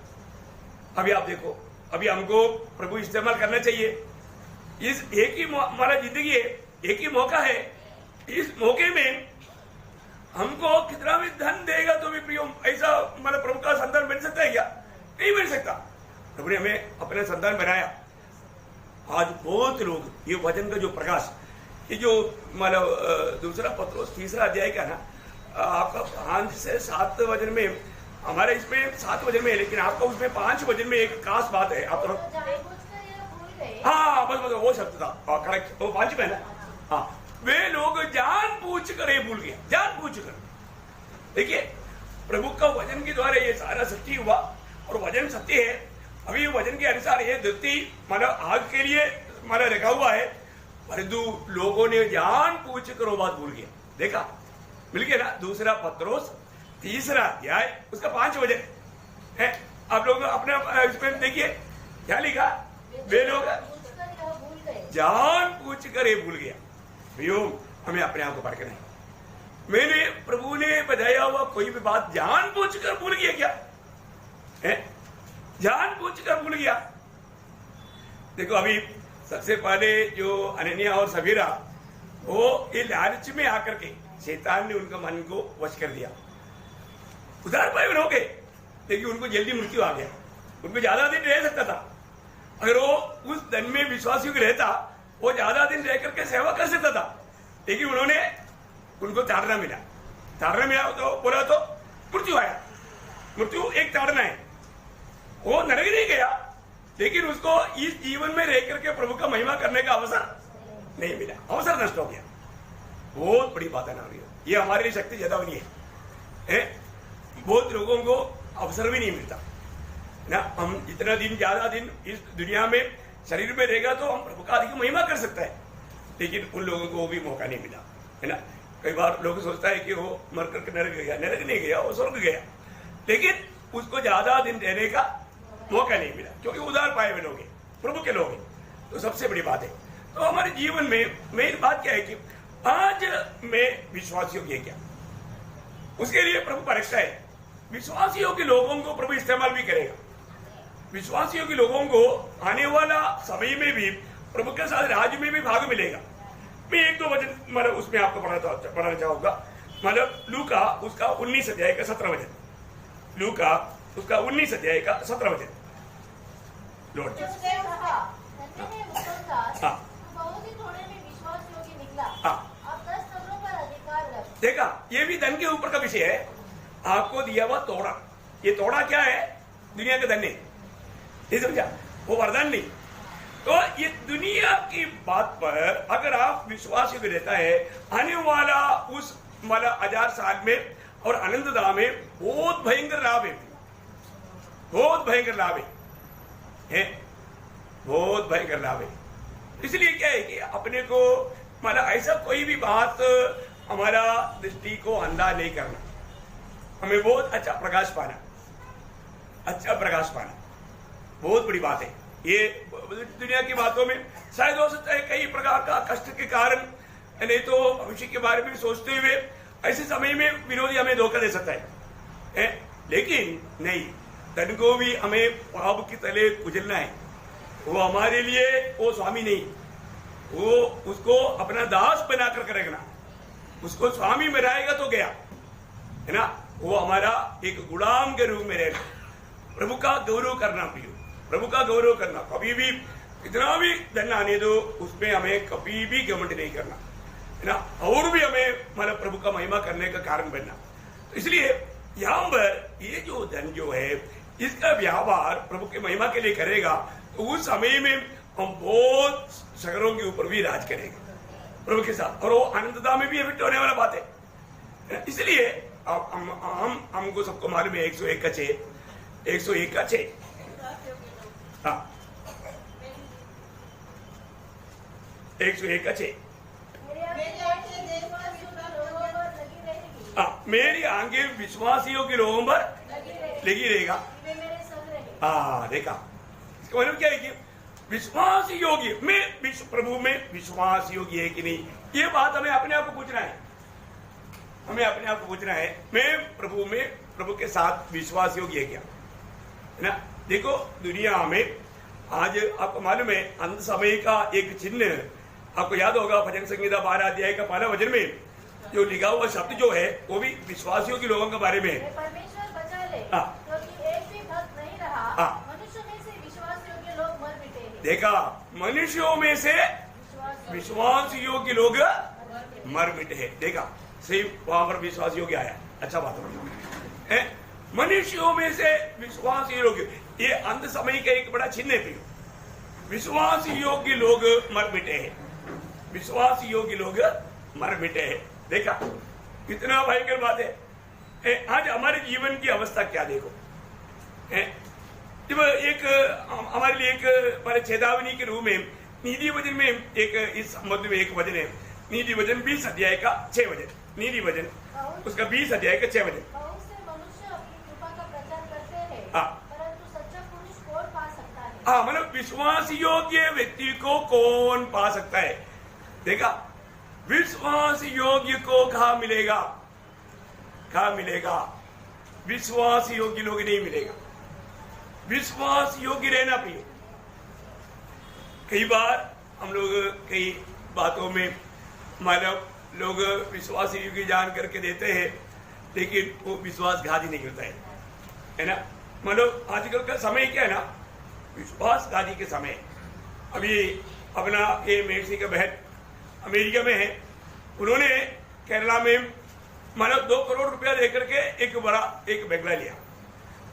अभी आप देखो, अभी हमको प्रभु इस्तेमाल करना चाहिए। इस एक ही हमारा जिंदगी है, एक ही मौका है, इस मौके में हमको कितना भी धन देगा तो भी प्रियो ऐसा मतलब प्रभु का संतान बन सकता है क्या? नहीं बन सकता। प्रभु ने हमें अपना संतान बनाया। आज बहुत लोग ये वचन का जो प्रकाश, ये जो मतलब दूसरा पत्रोस 3 अध्याय का ना, आपका 5 से 7 वचन में, हमारे इसमें 7 वचन में है, लेकिन आपका उसमें 5 वचन में एक खास बात है। आप तो हाँ बस वो शब्द था करेक्ट, वो 5 में ना। हाँ, वे लोग जानबूझ कर ये भूल गए, जानबूझ कर। देखिए प्रभु का वचन के द्वारा ये सारा सत्य हुआ, और वचन सत्य है। अभी वचन के अनुसार ये धरती मतलब आग के लिए मतलब रखा हुआ है, परंतु लोगों ने जानबूझ कर वो बात भूल गया। देखा मिल गया ना, दूसरा पत्रोस 3 अध्याय उसका 5 वचन है। आप लोग अपने इसमें देखिए क्या लिखा, वे लोग जानबूझ कर ये भूल गया। भैया हमें अपने आप को परखना है। मैंने प्रभु ने बताया हुआ कोई भी बात जानबूझकर भूल गया क्या है? जानबूझकर भूल गया। देखो अभी सबसे पहले जो अनन्या और सबीरा वो ये लालच में आकर के शैतान ने उनका मन को वश कर दिया। उदार पाए हो गए, लेकिन उनको जल्दी मृत्यु आ गया। उनको ज्यादा दिन रह सकता था, अगर वो उस धन में विश्वासियों को रहता वो ज्यादा दिन रह करके सेवा कर सकता था, लेकिन उन्होंने उनको ताड़ना मिला तो बोला तो मृत्यु आया। मृत्यु एक ताड़ना है, वो नरक नहीं गया, लेकिन उसको इस जीवन में रह करके प्रभु का महिमा करने का अवसर नहीं मिला, अवसर नष्ट हो गया। बहुत बड़ी बात है ना, ये हमारे लिए शक्ति ज्यादा नहीं है। बहुत लोगों को अवसर भी नहीं मिलता ना। हम जितना दिन ज्यादा दिन इस दुनिया में शरीर में रहेगा तो हम प्रभु का अधिक महिमा कर सकता है, लेकिन उन लोगों को वो भी मौका नहीं मिला, है ना। कई बार लोग सोचता है कि वो मर करके नरक गया, नरक नहीं गया, वो स्वर्ग गया, लेकिन उसको ज्यादा दिन रहने का मौका नहीं मिला, क्योंकि उदार पाए हुए लोग हैं, प्रभु के लोग हैं। तो सबसे बड़ी बात है, तो हमारे जीवन में मेन बात क्या है कि आज मैं विश्वासियों की क्या, उसके लिए प्रभु परीक्षा है। विश्वासियों के लोगों को प्रभु इस्तेमाल भी करेगा। विश्वासियों के लोगों को आने वाला समय में भी प्रभु के साथ राज्य में भी भाग मिलेगा। मैं एक दो वचन मतलब उसमें आपको पढ़ाना चाहूंगा। मतलब लूका उसका 19 अध्याय का 17 वचन, लूका उसका 19 अध्याय का 17 वचन। लॉर्ड उसने कहा, धन्य है मुकद्दस, तू बहुत ही थोड़े में विश्वास योग्य निकला, अब 10 नगरों पर अधिकार रख। देखा, ये भी धन के ऊपर का विषय है। आपको दिया हुआ तोड़ा, ये तोड़ा क्या है? दुनिया का धन है, ये समझा, वो वरदान नहीं। तो ये दुनिया की बात पर अगर आप विश्वास योग्य रहता है, आने वाला उस वाला 1000 साल में और अनंतता में बहुत भयंकर लाभ है, बहुत भयंकर लाभ है, बहुत भयंकर लाभ है। इसलिए क्या है कि अपने को मतलब ऐसा कोई भी बात हमारा दृष्टि को अंधा नहीं करना, हमें बहुत अच्छा प्रकाश पाना, अच्छा प्रकाश पाना बहुत बड़ी बात है। ये दुनिया की बातों में शायद हो सकता है कई प्रकार का कष्ट के कारण, नहीं तो भविष्य के बारे में भी सोचते हुए ऐसे समय में विरोधी हमें धोखा दे सकता है, लेकिन नहीं, धन को भी हमें पाप के तले कुचलना है। वो हमारे लिए वो स्वामी नहीं, वो उसको अपना दास बना कर रखना, उसको स्वामी बनाएगा तो गया, है ना। वो हमारा एक गुलाम के रूप में रहना, प्रभु का गौरव करना, प्रियो प्रभु का गौरव करना। कभी भी इतना भी धन आने दो, उसमें हमें कभी भी घमंड नहीं करना, है ना, और भी हमें मतलब प्रभु का महिमा करने का कारण बनना। तो इसलिए यहाँ पर ये जो धन जो है इसका व्यवहार प्रभु के महिमा के लिए करेगा, तो उस समय में हम बहुत शहरों के ऊपर भी राज करेंगे प्रभु के साथ, और वो अनंतता में भी इफेक्ट होने वाला बात है। इसलिए हमको सबको मालूम है 101 का 6, 101 का 6, हाँ 101 का 6, मेरी आंखें विश्वासियों के लोगों पर लगी रहेगा। हाँ देखा, इसका मतलब क्या है कि विश्वास योग्य, मैं प्रभु में विश्वास योग्य है कि नहीं, ये बात हमें अपने आप को पूछना है, हमें अपने आप को पूछना है। मैं प्रभु में प्रभु के साथ विश्वास योग्य है क्या, है ना। देखो दुनिया में आज आपको मालूम है अंत समय का एक चिन्ह, आपको याद होगा भजन संहिता 12 अध्याय का 12 वचन में जो लिखा हुआ शब्द जो है वो भी विश्वासियों के लोगों के बारे में है। परमेश्वर बचा ले, क्योंकि एक भी भक्त नहीं रहा, मनुष्यों में से विश्वास योग्य लोग मर मिटे हैं। देखा, मनुष्यों में से विश्वास योग्य लोग मर मिटे हैं। देखा, सही वहां पर विश्वास योग्य आया, अच्छा बात है। मनुष्यों में से विश्वास योग्य, ये अंत समय का एक बड़ा चिन्ह है। विश्वास योग्य लोग मर मिटे हैं, विश्वास योग्य लोग मर मिटे हैं। देखा कितना भयंकर बात है। आज हमारे जीवन की अवस्था क्या देखो, जब एक हमारे लिए एक चेतावनी के रूप में नीति वचन में एक इस संबंध में एक वचन है, नीति वचन 20 अध्याय का 6 वचन, नीति वचन उसका 20 अध्याय का 6 वचन। मनुष्य अपनी कृपा का प्रचार करते हैं, परंतु सच्चा पुरुष कौन पा सकता है। हाँ, मतलब विश्वास योग्य व्यक्ति को कौन पा सकता है। देखा, विश्वास योग्य को कहाँ मिलेगा, कहाँ मिलेगा, विश्वास योग्य लोग नहीं मिलेगा। विश्वास योग्य रहना प्रिय। कई बार हम लोग कई बातों में मानव लोग विश्वासी युगी जान करके देते हैं, लेकिन वो विश्वासघाती नहीं होता है ना। मतलब आजकल का समय क्या है ना, विश्वासघाती के समय। अभी अपना ये मेसी का बहन अमेरिका में है, उन्होंने केरला में मानो 2 करोड़ रुपया देकर के एक बंगला लिया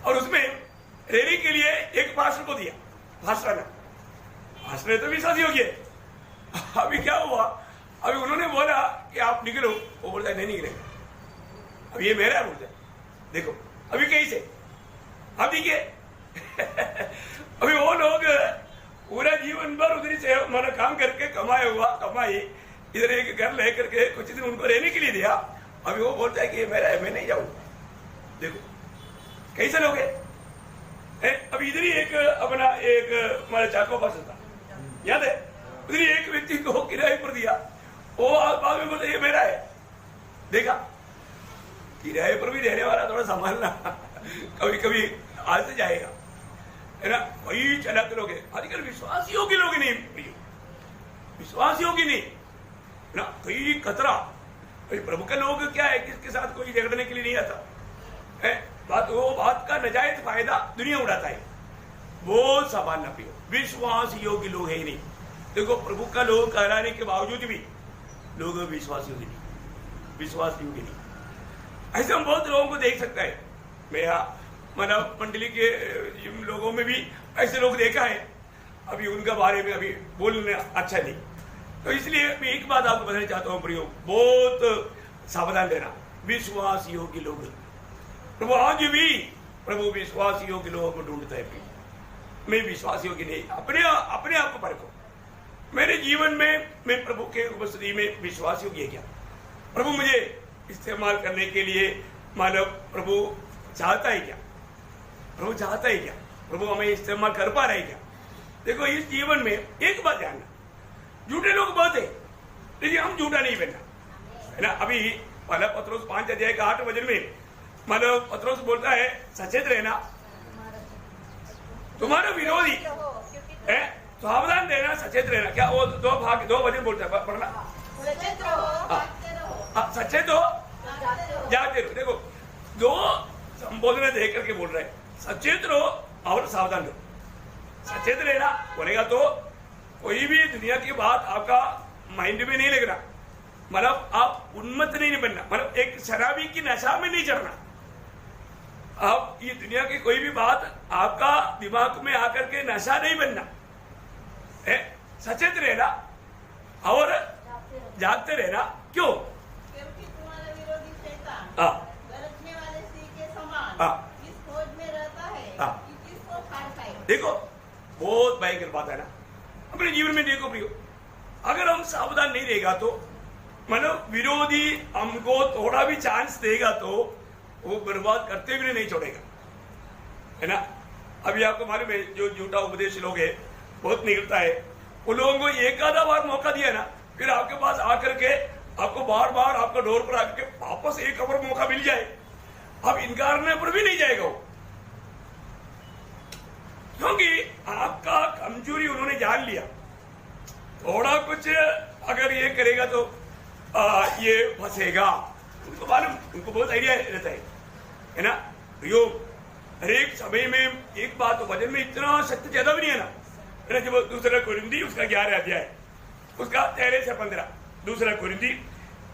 और उसमें रहने के लिए एक पास्टर को दिया। पास्टर तो विश्वासी हो गया। अभी क्या हुआ, अभी उन्होंने बोला कि आप निकलो, वो बोलता है नहीं निकलेगा, अब ये मेरा है। बोलता है देखो अभी कैसे, अब देखिए अभी वो लोग पूरा जीवन भर उधर से माना काम करके कमाई इधर एक घर ले करके कुछ दिन उनको रहने के लिए दिया। अभी वो बोलता है कि ये मेरा है, मैं नहीं जाऊँ। देखो कैसे लोग हैं। अभी इधर ही एक अपना एक हमारा चाको पास था, याद है, उधर ही एक व्यक्ति को किराए पर दिया, वो बाद में बोलते ये मेरा है। देखा, किराए पर भी देने वाला थोड़ा संभालना कभी कभी आज से जाएगा, है ना। वही चलाते लोग हैं आजकल, विश्वासियों के लोग नहीं, विश्वासियों की नहीं ना, कई खतरा। प्रभु के लोग क्या है, किसके साथ कोई झगड़ने के लिए नहीं आता है। बात का नजायज फायदा दुनिया उड़ाता है, वो संभालना पियो। विश्वास योग्य लोग है ही नहीं। देखो प्रभु का लोग कहलाने के बावजूद भी लोग विश्वास योग्य नहीं, विश्वास योग्य नहीं। ऐसे हम बहुत लोगों को देख सकते हैं। मेरा मतलब मंडली के लोगों में भी ऐसे लोग देखा है, अभी उनका बारे में अभी बोलना अच्छा नहीं। तो इसलिए मैं एक बात आपको बताना चाहता हूँ प्रियो, बहुत सावधान रहना। विश्वास योग्य लोग प्रभु आज भी प्रभु विश्वास योग्य लोगों को ढूंढता है। मैं विश्वास योग्य नहीं, अपने आप को परखो। मेरे जीवन में मैं प्रभु के उपस्थिति में विश्वास योग्य क्या, प्रभु मुझे इस्तेमाल करने के लिए मानव प्रभु चाहता है क्या, प्रभु चाहता है क्या, प्रभु हमें इस्तेमाल कर पा रहे क्या। देखो इस जीवन में एक बात ध्यान, झूठे लोग बहुत है, लेकिन हम झूठा नहीं बनना, है ना। अभी पहला पत्रोस 5 अध्याय का 8 वचन में मतलब पत्रोस बोलता है सचेत रहना, तुम्हारा विरोधी है, सावधान रहना, सचेत रहना। क्या वो 2 वचन बोलता है, पढ़ना। सचेत हो, जागते रहो। देखो 2 संबोधन दे करके बोल रहे हैं, सचेत रहो और सावधान रहो। सचेत रहना बोलेगा तो कोई भी दुनिया की बात आपका माइंड में नहीं लगना, मतलब आप उन्मत्त नहीं बनना, मतलब एक शराबी की नशा में नहीं चढ़ना। आप ये दुनिया की कोई भी बात आपका दिमाग में आकर के नशा नहीं बनना है। सचेत रहना और जागते रहना। क्यों? क्योंकि तुम्हारा विरोधी शैतान गरजने वाले सिंह के समान इस खोज में रहता है कि किसको फाड़ खाए। देखो बहुत भयंकर बात है ना, अपने जीवन में देखो प्रियो, अगर हम सावधान नहीं रहेगा तो मतलब विरोधी हमको थोड़ा भी चांस देगा तो वो बर्बाद करते हुए नहीं छोड़ेगा, है ना। अभी आपको मालूम है जो झूठा उपदेश लोग है बहुत निकलता है, उन लोगों को एक आधा बार मौका दिया ना, फिर आपके पास आकर के आपको बार बार आपका डोर पर आकर के वापस एक और मौका मिल जाए, अब इनकार करने पर भी नहीं जाएगा वो, क्योंकि आपका कमजोरी उन्होंने जान लिया। थोड़ा कुछ अगर ये करेगा तो ये फंसेगा, उनको मालूम, उनको बहुत आइडिया रहता है ना। यो हर एक समय में एक बात वजन में इतना शक्ति ज्यादा भी नहीं है ना, है ना। जब दूसरा कुरिन्दी उसका 11 अध्याय उसका 13 से 15, दूसरा कुरिन्दी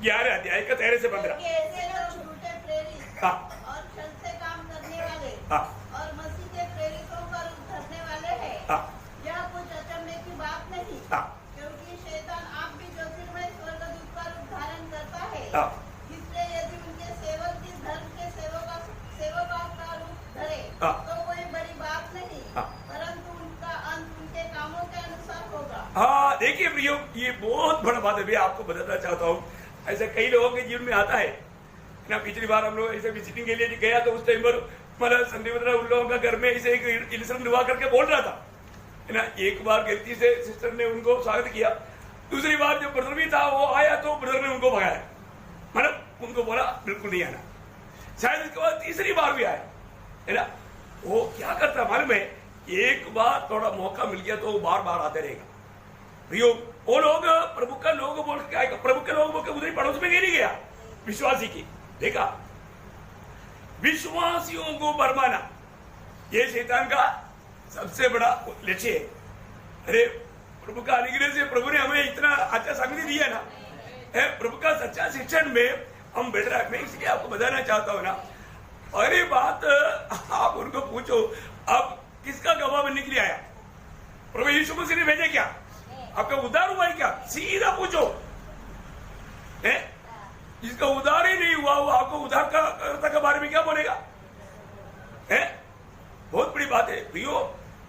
11 अध्याय का 13 से 15। ऐसे लोग झूठे प्रेरित और छल से काम करने वाले और मसीह के प्रेरितों का रूप धरने वाले हैं। यह कुछ अचंभे की बात नहीं, क्योंकि शैतान आप भी ज्योतिर्मय स्वर्गदूत का रूप धारण करता है। इसलिए यदि उनके सेवक इस धर्म के सेवकों का रूप धरे तो कोई बड़ी बात नहीं, परंतु उनका अंत उनके कामों के अनुसार होगा। हाँ देखिए प्रियो, ये बहुत बड़ा बात है, मैं आपको बताना चाहता हूँ। ऐसे कई लोगों के जीवन में आता है ना। पिछली बार हम लोग ऐसे विजिटिंग के लिए गया तो उस टाइम पर मतलब संदीप उन लोगों का घर में ऐसे एक इल्सम दुआ करके बोल रहा था, है ना। एक बार गलती से सिस्टर ने उनको स्वागत किया, दूसरी बार जो ब्रदर भी था वो आया तो ब्रदर ने उनको भगाया, मतलब उनको बोला बिल्कुल नहीं आना। शायद इसके बाद तीसरी बार भी आया, है ना। वो क्या करता मालूम है, एक बार थोड़ा मौका मिल गया तो वो बार बार आते रहेगा। प्रियो वो लोग प्रभु का लोग बोल के आएगा, प्रभु के लोग बोल के उधर पड़ोस में नहीं गया, विश्वासी की। देखा, विश्वासियों को बरमाना ये शैतान का सबसे बड़ा लक्ष्य है। अरे प्रभु का अनुग्रह से प्रभु ने हमें इतना अच्छा संगति दिया ना, प्रभु का सच्चा शिक्षण में हम बैठ रहे। मैं इसलिए आपको बताना चाहता हूँ ना, अरे बात आप उनको पूछो, अब किसका गवाह बनने के लिए आया? प्रभु यीशु मसीह ने भेजा क्या? आपका उद्धार हुआ है क्या? सीधा पूछो। जिसका उद्धार ही नहीं हुआ वो आपको उद्धारकर्ता के बारे में क्या बोलेगा? बहुत बड़ी बात है प्रियो।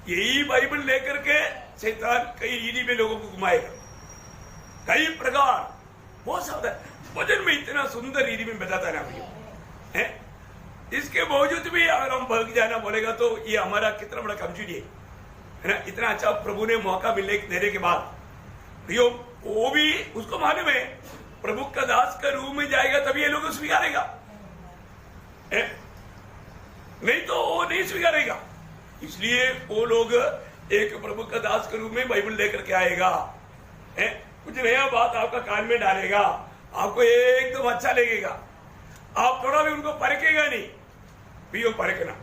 यही बाइबल लेकर के शैतान कई रीति में लोगों को घुमाएगा, कई प्रकार, बहुत सावधान। वचन में इतना सुंदर रीति में बताता है ना प्रियो, इसके बावजूद भी अगर हम भग जाना बोलेगा तो ये हमारा कितना बड़ा कमजोरी है ना। इतना अच्छा प्रभु ने मौका देने के बाद प्रियो, वो भी उसको मालूम है प्रभु का दास का रूप में जाएगा तभी ये लोग स्वीकारेगा, नहीं तो वो नहीं स्वीकारेगा। इसलिए वो लोग एक प्रभु का दास के रूप में बाइबल लेकर के आएगा, कुछ नया बात आपका कान में डालेगा, आपको एकदम अच्छा लगेगा, आप थोड़ा भी उनको परखेगा नहीं, प्रियो परखना,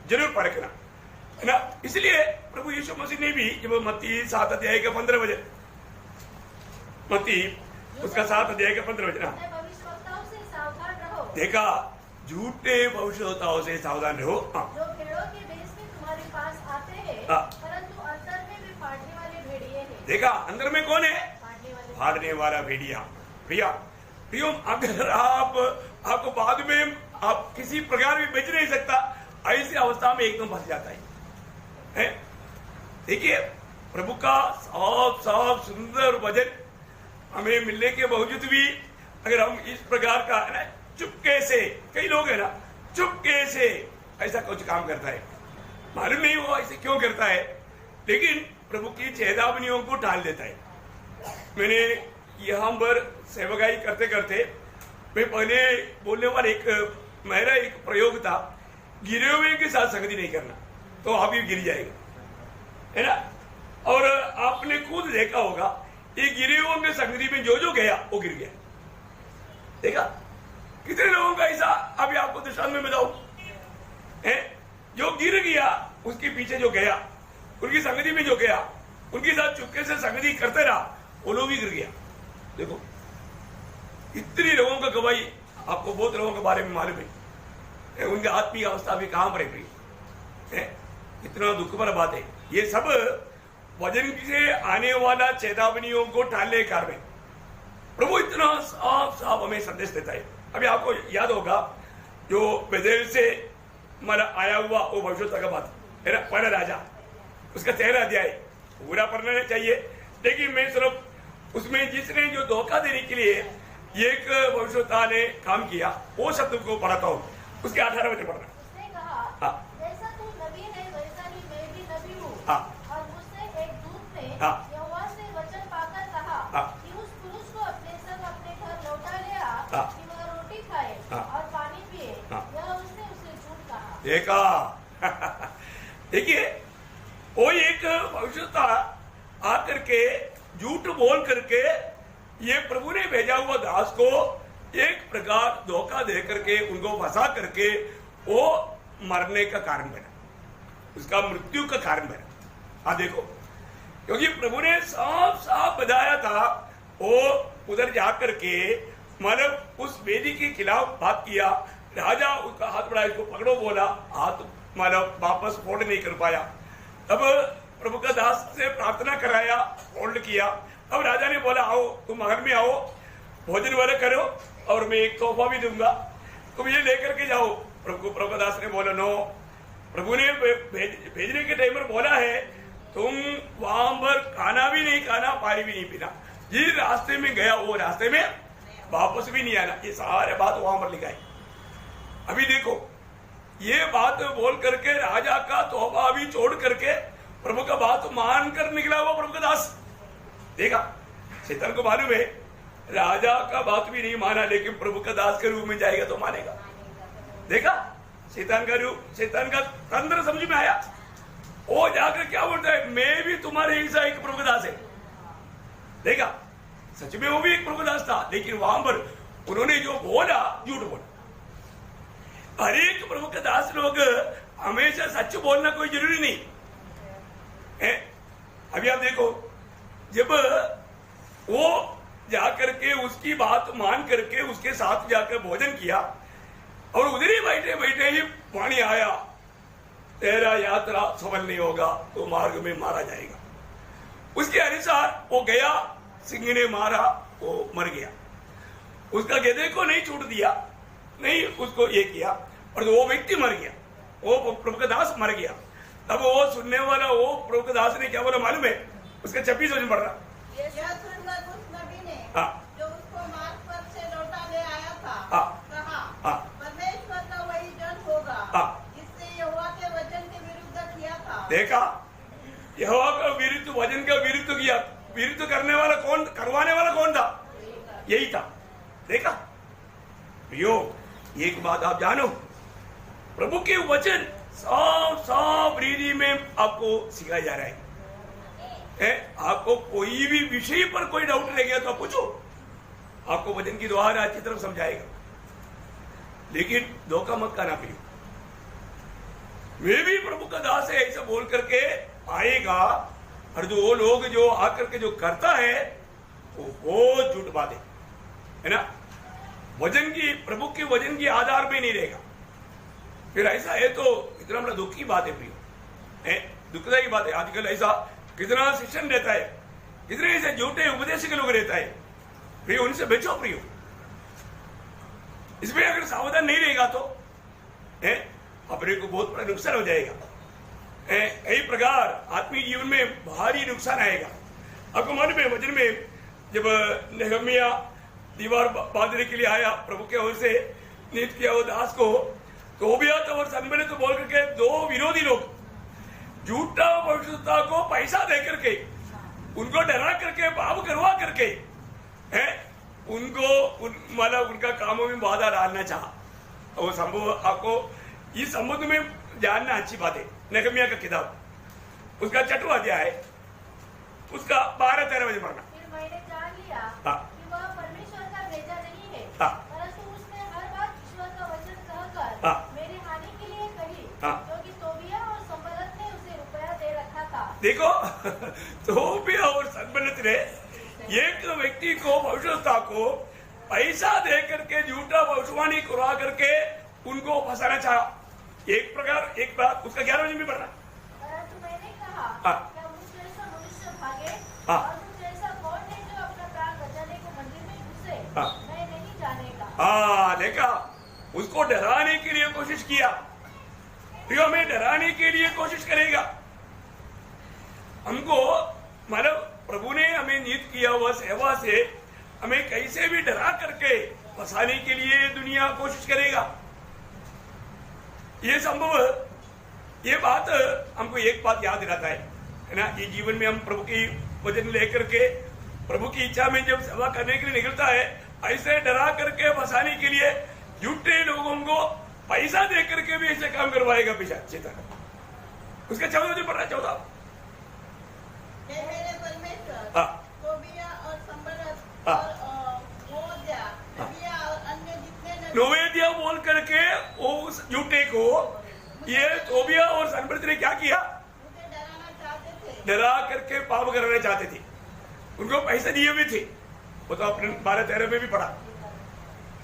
जरूर परखना, है ना। इसलिए प्रभु यीशु मसीह ने भी जब मत्ती 7 अध्याय के 15 वचन, मत्ती उसका 7 अध्याय के 15 वचन, भविष्यवक्ताओं से सावधान रहो। देखा, झूठे भविष्यवक्ताओं से सावधान रहो, जो भेड़ों के भेष में तुम्हारे पास आते हैं, परंतु अंदर में वे फाड़ने वाले भेड़िए हैं। देखा, अंदर में कौन है? फाड़ने वाला भेड़िया। भैया प्रियो, अगर आपको बाद में आप किसी प्रकार भी बेच नहीं सकता, ऐसी अवस्था में एकदम फंस जाता है। देखिए, प्रभु का साफ साफ सुंदर वचन हमें मिलने के बावजूद भी अगर हम इस प्रकार का है ना, चुपके से, कई लोग है ना चुपके से ऐसा कुछ काम करता है, मालूम नहीं वो ऐसे क्यों करता है, लेकिन प्रभु की चेतावनियों को टाल देता है। मैंने यहाँ पर सेवकाई करते करते मैं पहले बोलने वाला मेरा एक प्रयोग था, गिरे हुए के साथ संगति नहीं करना, तो आप ही गिर जाएगा, है ना। और आपने खुद देखा होगा, ये गिरे हुए के संगति में जो जो गया वो गिर गया। देखा, कितने लोगों का ऐसा अभी आपको दृष्टांत में बताऊं, जो गिर गया उसके पीछे जो गया, उनकी संगति में जो गया, उनके साथ चुपके से संगति करते रहा, वो लोग भी गिर गया। देखो, इतनी लोगों का गवाही आपको बहुत लोगों के बारे में मालूम है, उनकी आत्मीय अवस्था भी कहां पर है, इतना दुख भरा बात है। ये सब वचन से आने वाला चेतावनियों को टालने के कारण प्रभु इतना साफ साफ हमें संदेश देता है। अभी आपको याद होगा, जो बेदेल से हमारा आया हुआ वो भविष्यवक्ता का बात है ना, पहला राजा, उसका 13 अध्याय पूरा पढ़ना चाहिए, लेकिन मैं सिर्फ उसमें जिसने जो धोखा देने के लिए एक भविष्यवक्ता ने काम किया वो शब्द को पढ़ाता हूँ, उसके 18 वचन पढ़ना। उसने कहा, जैसा तू नबी है वैसा ही मैं भी नबी हूँ। और मुझसे एक दूत ने यहोवा से वचन पाकर कहा कि उस पुरुष को अपने संग अपने घर लौटा ले आ, कि वह रोटी खाए और पानी पिए। यह उसने उसे झूठ कहा। देखा, देखिए, वो एक भविष्यवक्ता आकर के झूठ बोल करके ये प्रभु ने भेजा हुआ दास को एक प्रकार धोखा दे करके उनको फंसा करके वो मरने का कारण बना, उसका मृत्यु का कारण बना। हाँ देखो, क्योंकि प्रभु ने साफ साफ बताया था, वो उधर जाकर के मतलब उस वेदी के खिलाफ बात किया, राजा उसका हाथ बढ़ाया, इसको पकड़ो बोला, हाथ मतलब वापस फोल्ड नहीं कर पाया, तब प्रभु का दास से प्रार्थना कराया, फोल्ड किया। अब राजा ने बोला, आओ तुम महल में आओ, भोजन वाले करो और मैं एक तोहफा भी दूंगा, तुम ये लेकर के जाओ। प्रभु दास ने बोला, नो, प्रभु ने भेजने के टाइम पर बोला है तुम वहां पर खाना भी नहीं खाना, पानी भी नहीं पीना, जिस रास्ते में गया वो रास्ते में वापस भी नहीं आना। ये सारे बात वहां पर लिखा है। अभी देखो, ये बात बोल करके राजा का तोहफा भी छोड़ करके प्रभु का बात मानकर निकला हुआ प्रभु का दास। देखा, शैतान को मालूम है राजा का बात भी नहीं माना, लेकिन प्रभु का दास के रूप में जाएगा तो मानेगा। देखा, शैतान का तंत्र समझ में आया। वो जाकर क्या बोलता है, मैं भी तुम्हारे हिस्सा एक प्रभु का दास है, देखा, सच में वो भी एक प्रभुदास था, लेकिन वहां पर उन्होंने जो बोला झूठ बोला। हर एक प्रभु का दास लोग हमेशा सच बोलना कोई जरूरी नहीं है। अभी आप देखो, जब वो जाकर के उसकी बात मान करके उसके साथ जाकर भोजन किया और उधर ही बैठे बैठे ही वाणी आया, तेरा यात्रा सफल नहीं होगा, तो मार्ग में मारा जाएगा। उसके अनुसार वो गया, सिंह ने मारा, वो मर गया। उसका गधे को नहीं छूट दिया, नहीं उसको ये किया, और वो व्यक्ति मर गया, वो प्रभु का दास मर गया। तब वो सुनने वाला वो प्रभु का दास ने क्या बोला मालूम है? उसका 26 वचन पढ़ रहा। यह सुनकर उस नबी ने जो उसको मार्ग पर से लौटा ले आया था कहा, परमेश्वर का वही जन होगा जिसने यहोवा के वचन के विरुद्ध किया था। देखा, यहोवा का विरुद्ध, वचन का विरुद्ध किया। विरुद्ध करने वाला कौन, करवाने वाला कौन था? यही था। देखा प्रियो, एक बात आप जानो, प्रभु के वचन साफ साफ रीति में आपको सिखाया जा रहा है। आपको कोई भी विषय पर कोई डाउट रह गया तो आप पूछो, आपको वचन की द्वारा अच्छी तरफ समझाएगा। लेकिन धोखा मत करना प्रियो, मैं भी प्रभु का दास है ऐसा बोल करके आएगा, और जो वो लोग जो आकर के जो करता है वो बहुत झूठ बात है ना। वजन की, प्रभु के वजन की आधार में नहीं रहेगा। फिर ऐसा है तो इतना बड़ा दुख की बात है प्रियो, दुखदायी बात है। आजकल ऐसा कितना शिक्षण रहता है, कितने ऐसे झूठे उपदेश के लोग रहता है प्रियो, उनसे बचो प्रियो। इसमें अगर सावधान नहीं रहेगा तो अपने को बहुत बड़ा नुकसान हो जाएगा। कई प्रकार आत्मिक जीवन में भारी नुकसान आएगा। आपको मालूम है, वचन में जब नेहमिया दीवार बांधने के लिए आया, प्रभु के ओर से नियुक्त किया वो दास को, तोबिया और सनबलत तो बोल करके दो विरोधी लोग झूठा भविष्यवक्ता को पैसा दे करके, उनको डरा करके, पाप करवा करके उनको मतलब उनका कामों में बाधा डालना चाहा। वो संभव आपको इस संबंध में जानना अच्छी बात है। नेहमिया का किताब, उसका 6वां अध्याय, उसका 12-13 बजे पढ़ना। फिर मैंने जान लिया कि वह परमेश्वर का भेजा नहीं है, परंतु उसने हर बात ईश्वर का वचन कहकर मेरी हानि के लिए कही, क्योंकि तोबिया और संबलत ने उसे रुपया दे रखा था। देखो, तोबिया और संबलत ने एक व्यक्ति को, भविष्यवक्ता को पैसा दे करके झूठा भविष्यवाणी करवा करके उनको फंसाना चाहा। एक प्रकार, एक बात उसका 11 बजे भी पढ़ना। परंतु मैंने कहा, क्या मुझ जैसा मनुष्य भागे और मुझ जैसा कौन है जो अपना प्राण बचाने को मंदिर में घुसे? मैं नहीं जानेगा। देखा, उसको डराने के लिए कोशिश किया। प्रियो, हमें डराने के लिए कोशिश करेगा। हमको मतलब प्रभु ने हमें नियुक्त किया हुआ सेवा से हमें कैसे भी डरा करके फंसाने के लिए दुनिया कोशिश करेगा। ये संभव, ये बात हमको एक बात याद रहता है ना, ये जीवन में हम प्रभु की वचन लेकर के प्रभु की इच्छा में जब सेवा करने के लिए निकलता है, ऐसे डरा करके फंसाने के लिए झूठे लोगों को पैसा दे करके भी ऐसे काम करवाएगा पिशाच चेतन। उसका 14 दिन पढ़ रहा है। 14 मेरे परमेश्वर तोबिया और संबलत और नोवादिया और अन्य जितने नोवादिया बोल करके उस झूठे को ये तोबिया और संबलत ने क्या किया? मुझे डराना चाहते थे, डरा करके पाप कराना चाहते थे। उनको पैसे दिए भी थे। वो तो अपने 12-13 में भी पढ़ा,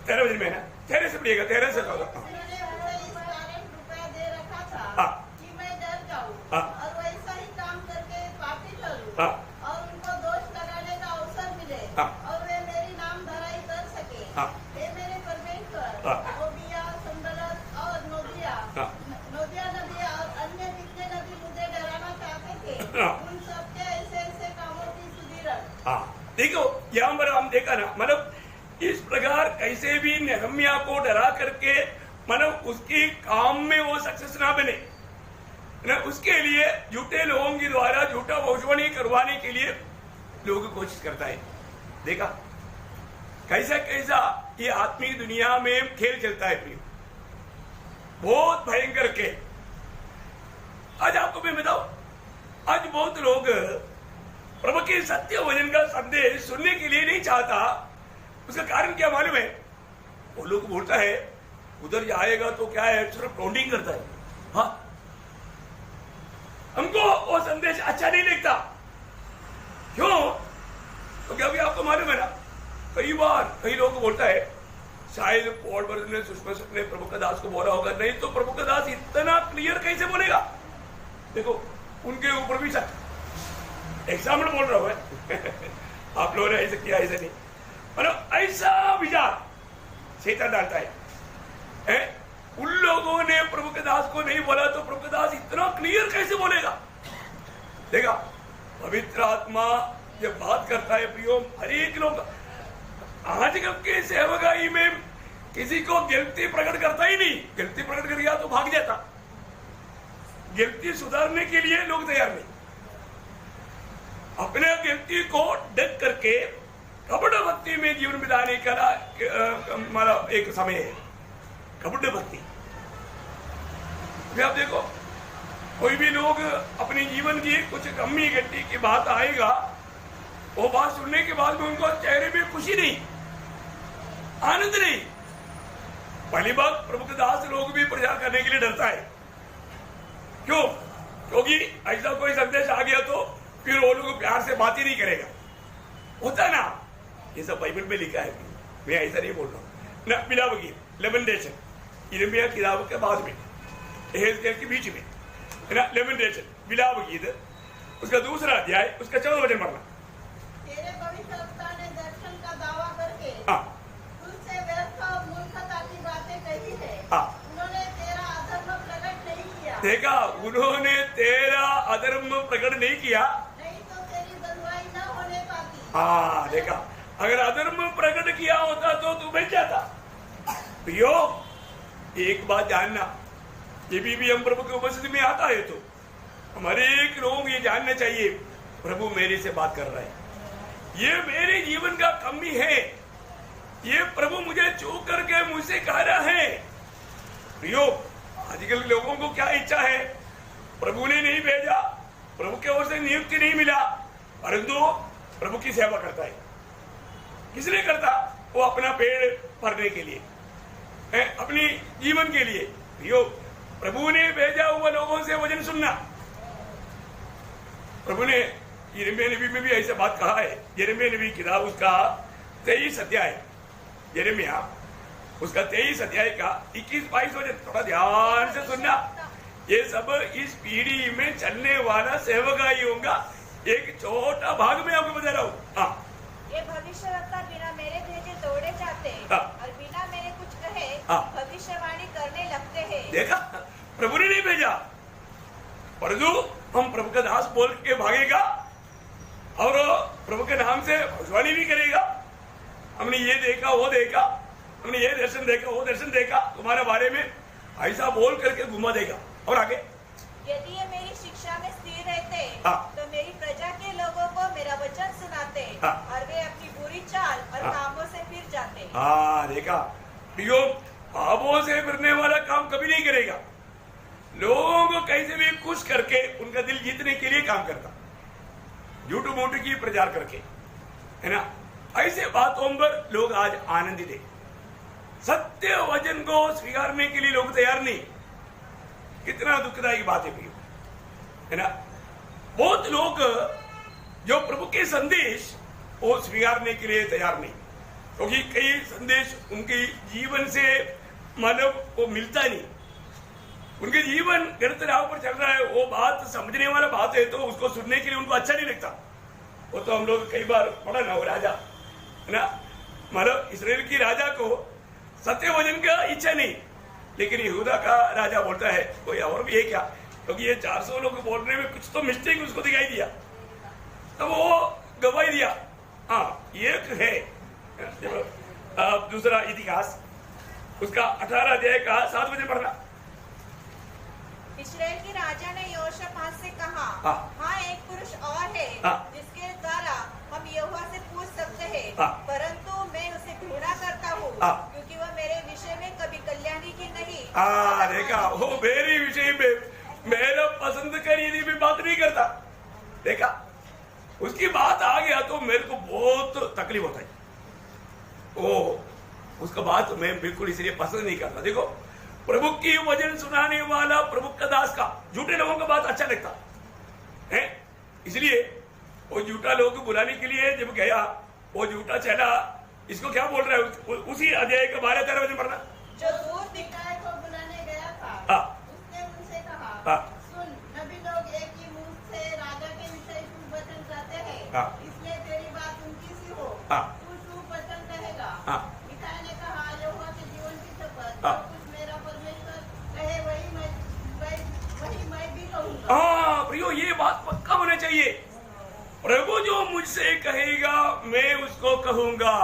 13 बजे में ना, 13 से पढ़िएगा, 13 से उन्होंने मुझे इस कारण रुपया दे रखा था कि मैं डर जाऊं और वैसा ही काम करके पापी करूं और उनको दोष लगाने का अवसर मिले और वे मेरी नाम धराई कर सके। हे मेरे परमेश्वर, तोबिया, संबलत और नोदिया नबी और अन्य जितने नबी मुझे डराना चाहते थे, उन सबके ऐसे कामों की सुधीरन। देखो, यहाँ पर हम देखा ना, मतलब इस प्रकार कैसे भी नेहमिया को डरा करके मतलब उसकी काम में वो सक्सेस ना बने ना, उसके लिए झूठे लोगों के द्वारा झूठा भविष्यवाणी करवाने के लिए लोग कोशिश करता है। देखा कैसा कैसा ये आत्मिक दुनिया में खेल चलता है प्रिय, बहुत भयंकर खेल। आज आपको मैं बताऊं, आज बहुत लोग प्रभु के सत्य वचन का संदेश सुनने के लिए नहीं चाहता, उसका कारण क्या मालूम है? वो लोग बोलता है उधर जाएगा तो क्या है, सिर्फ काउंटिंग करता है। हाँ, हमको वो संदेश अच्छा नहीं लगता। क्यों? तो अभी आपको मालूम है ना, कई बार कई लोगों को बोलता है शायद पॉल बर्नर ने सुषमा ने प्रभु का दास को बोला होगा, नहीं तो प्रभु का दास इतना क्लियर कैसे बोलेगा? देखो उनके ऊपर भी शक, एग्जाम्पल बोल रहा हूं आप लोगों ने ऐसे किया, ऐसे नहीं, मतलब ऐसा विचार शैतान डालता है। उन लोगों ने प्रभु के दास को नहीं बोला तो प्रभु के दास इतना क्लियर कैसे बोलेगा? देखा, पवित्र आत्मा जब बात करता है प्रियो, हर एक लोग आजकल के सेवकाई में किसी को गलती प्रकट करता ही नहीं। गलती प्रकट कर गया तो भाग जाता। गलती सुधारने के लिए लोग तैयार नहीं। अपने गलती को डक करके कपट भक्ति में जीवन बिताने का हमारा एक समय है, कपट भक्ति। आप देखो, कोई भी लोग अपने जीवन की कुछ कमी घटी की बात आएगा, वो बात सुनने के बाद में उनको चेहरे में खुशी नहीं, आनंद नहीं। पहली बात, प्रभु के दास लोग भी प्रचार करने के लिए डरता है। क्यों? क्योंकि ऐसा कोई संदेश आ गया तो फिर वो लोग प्यार से बात ही नहीं करेगा। होता ना, ये सब बाइबल में लिखा है, मैं ऐसा नहीं बोल रहा हूं ना। बिला वकील लेमेंटेशन, यिर्मयाह किताब के बाद में, एहेजकेल के बीच में है ना, लेमेंटेशन बिला वकील, उसका दूसरा अध्याय, उसका 14 वचन पढ़ना। तेरे भविष्यवक्ता ने दर्शन का दावा करके तुझसे व्यर्थ और मूर्खता की बातें कही है। उन्होंने तेरा अधर्म प्रकट नहीं किया। देखा, उन्होंने तेरा अधर्म प्रकट नहीं किया, नहीं तो तेरी बलवाई न होने पाती। हाँ देखा, अगर अधर्म प्रकट किया होता तो तू बच जाता। प्रियो, एक बात जानना, ये भी हम प्रभु की उपस्थिति में आता है तो हमारे एक लोग ये जानना चाहिए, प्रभु मेरे से बात कर रहा है, ये मेरे जीवन का कमी है, ये प्रभु मुझे छू करके मुझसे कह रहा है। प्रियो, आजकल लोगों को क्या इच्छा है, प्रभु ने नहीं भेजा, प्रभु की ओर से नियुक्ति नहीं मिला, परंतु प्रभु की सेवा करता है। किसने करता? वो अपना पेड़ भरने के लिए, अपनी जीवन के लिए। प्रियो, प्रभु ने भेजा हुआ लोगों से वचन सुनना। प्रभु ने यिर्मयाह नबी में भी ऐसा बात कहा है। यिर्मयाह नबी किताब उसका 23 अध्याय, यिर्मयाह उसका 23 अध्याय का 21-22 वचन, थोड़ा ध्यान से सुनना। ये सब इस पीढ़ी में चलने वाला सेवकाइयों का एक छोटा भाग में आपको बता रहा हूँ। ये भविष्यवक्ता बिना मेरे भेजे दौड़े जाते और बिना मेरे कुछ कहे भविष्यवाणी करने लगते हैं। देखा, प्रभु ने नहीं भेजा, परंतु हम प्रभु का दास बोल के भागेगा और प्रभु के नाम से भविष्यवाणी भी करेगा। हमने ये देखा, वो देखा, हमने ये दर्शन देखा, वो दर्शन देखा, तुम्हारे बारे में ऐसा बोल करके घुमा देगा। और आगे, यदि ये मेरी शिक्षा में स्थिर रहते तो मेरी प्रजा के लोगों को मेरा वचन सुनाते और वे अपनी बुरी चाल और कामों से फिर जाते। देखा प्रियो, कामों से फिरने वाला काम कभी नहीं करेगा। लोगों को कैसे भी खुश करके उनका दिल जीतने के लिए काम करता, झूठ मूठ की प्रचार करके, है ना। ऐसे बातों पर लोग आज आनंदित है। सत्य वचन को स्वीकारने के लिए लोग तैयार नहीं। कितना दुखदायी बात है प्रियो, है ना। बहुत लोग जो प्रभु के संदेश वो स्वीकारने के लिए तैयार नहीं, क्योंकि कई संदेश उनके जीवन से मानव को मिलता नहीं। उनके जीवन गलत राह पर चल रहा है, वो बात समझने वाला बात है तो उसको सुनने के लिए उनको अच्छा नहीं लगता। वो तो हम लोग कई बार पढ़ा ना, वो राजा है ना, मतलब इस्राएल की राजा को सत्य वचन का इच्छा नहीं, लेकिन यहूदा का राजा बोलता है कोई और भी है क्या, क्योंकि ये 400 लोग बोलने में कुछ तो मिस्टेक उसको दिखाई दिया, तो वो गवाही दिया। हाँ, एक है दूसरा इतिहास उसका 18 अध्याय का 7 वचन पढ़ना। इस्राएल के राजा ने यहोशापात से कहा, हाँ एक पुरुष और है जिसके द्वारा हम यहोवा से पूछ सकते हैं, परंतु मैं उसे घृणा करता हूँ क्योंकि वह मेरे विषय में कभी कल्याणी की नहीं। देखा, वो मेरे विषय में मेरा पसंद का यदि भी बात नहीं करता। देखा, उसकी बात आ गया तो मेरे को बहुत तकलीफ होता है। ओ उसका बात मैं बिल्कुल इसलिए पसंद नहीं करता। देखो प्रभु की वचन सुनाने वाला प्रभु का दास का झूठे लोगों का बात अच्छा लगता है, इसलिए वो झूठा लोगों को बुलाने के लिए जब गया वो झूठा चला, इसको क्या बोल रहा है उसी अध्याय का 12-13 वचन पढ़ना। जो दूत दिखाए को बुलाने गया था उसने उनसे कहा, सुन नबी लोग एक ही मुंह से राजा के विषय शुभ वचन कहते हैं, इसलिए तेरी बात उनकी सी हो, तू शुभ वचन कहेगा। मिकाया ने कहा, यहोवा के जीवन की शपथ, जो कुछ मेरा परमेश्वर कहे वही मैं भी कहूँगा। हाँ प्रियो, ये बात पक्का होना चाहिए। प्रभु जो मुझसे कहेगा मैं उसको कहूंगा,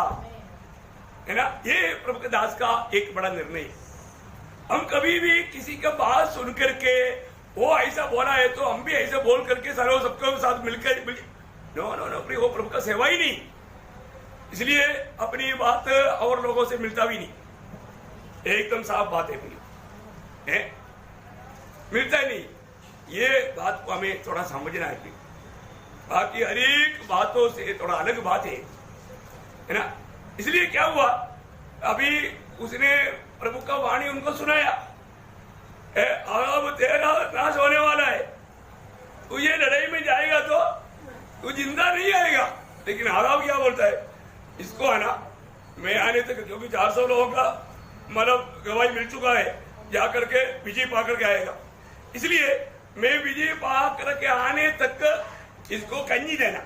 है ना। ये प्रभु के दास का एक बड़ा निर्णय है। हम कभी भी किसी का बात सुन करके वो ऐसा बोला है तो हम भी ऐसा बोल करके सारे सबके साथ मिलकर नो नो नो प्रियो, वो प्रभु का सेवा ही नहीं, इसलिए अपनी बात और लोगों से मिलता भी नहीं। एकदम साफ बात है प्रियो, मिलता ही नहीं। ये बात को हमें थोड़ा समझना है। बाकी हर एक बातों से थोड़ा अलग बात है ना। इसलिए क्या हुआ, अभी उसने प्रभु का वाणी उनको सुनाया, अब तेरा नाश होने वाला है, तू ये लड़ाई में जाएगा तो तू जिंदा नहीं आएगा। लेकिन आराब क्या बोलता है, इसको है ना मैं आने तक, क्योंकि 400 लोगों का मतलब गवाही मिल चुका है, जाकर के विजय पा करके आएगा, इसलिए मैं विजय पा करके आने तक इसको कंजी देना,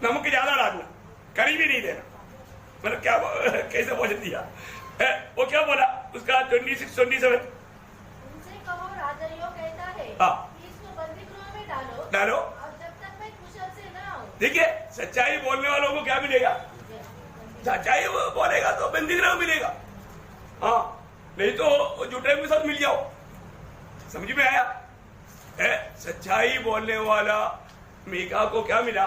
नमक ज्यादा डालना, करी भी नहीं देना। मतलब क्या कैसे वचन दिया वो क्या बोला उसका 26-27 उनसे कहो राजा यो कहता है कि इसको बंदीगृह में डालो और जब तक मैं कुशल से न आऊं। देखिए सच्चाई बोलने वालों को क्या मिलेगा, सच्चाई बोलेगा तो बंदीगृह मिलेगा, हाँ नहीं तो झूठे के साथ मिल जाओ। समझ में आया? सच्चाई बोलने वाला मीका को क्या मिला,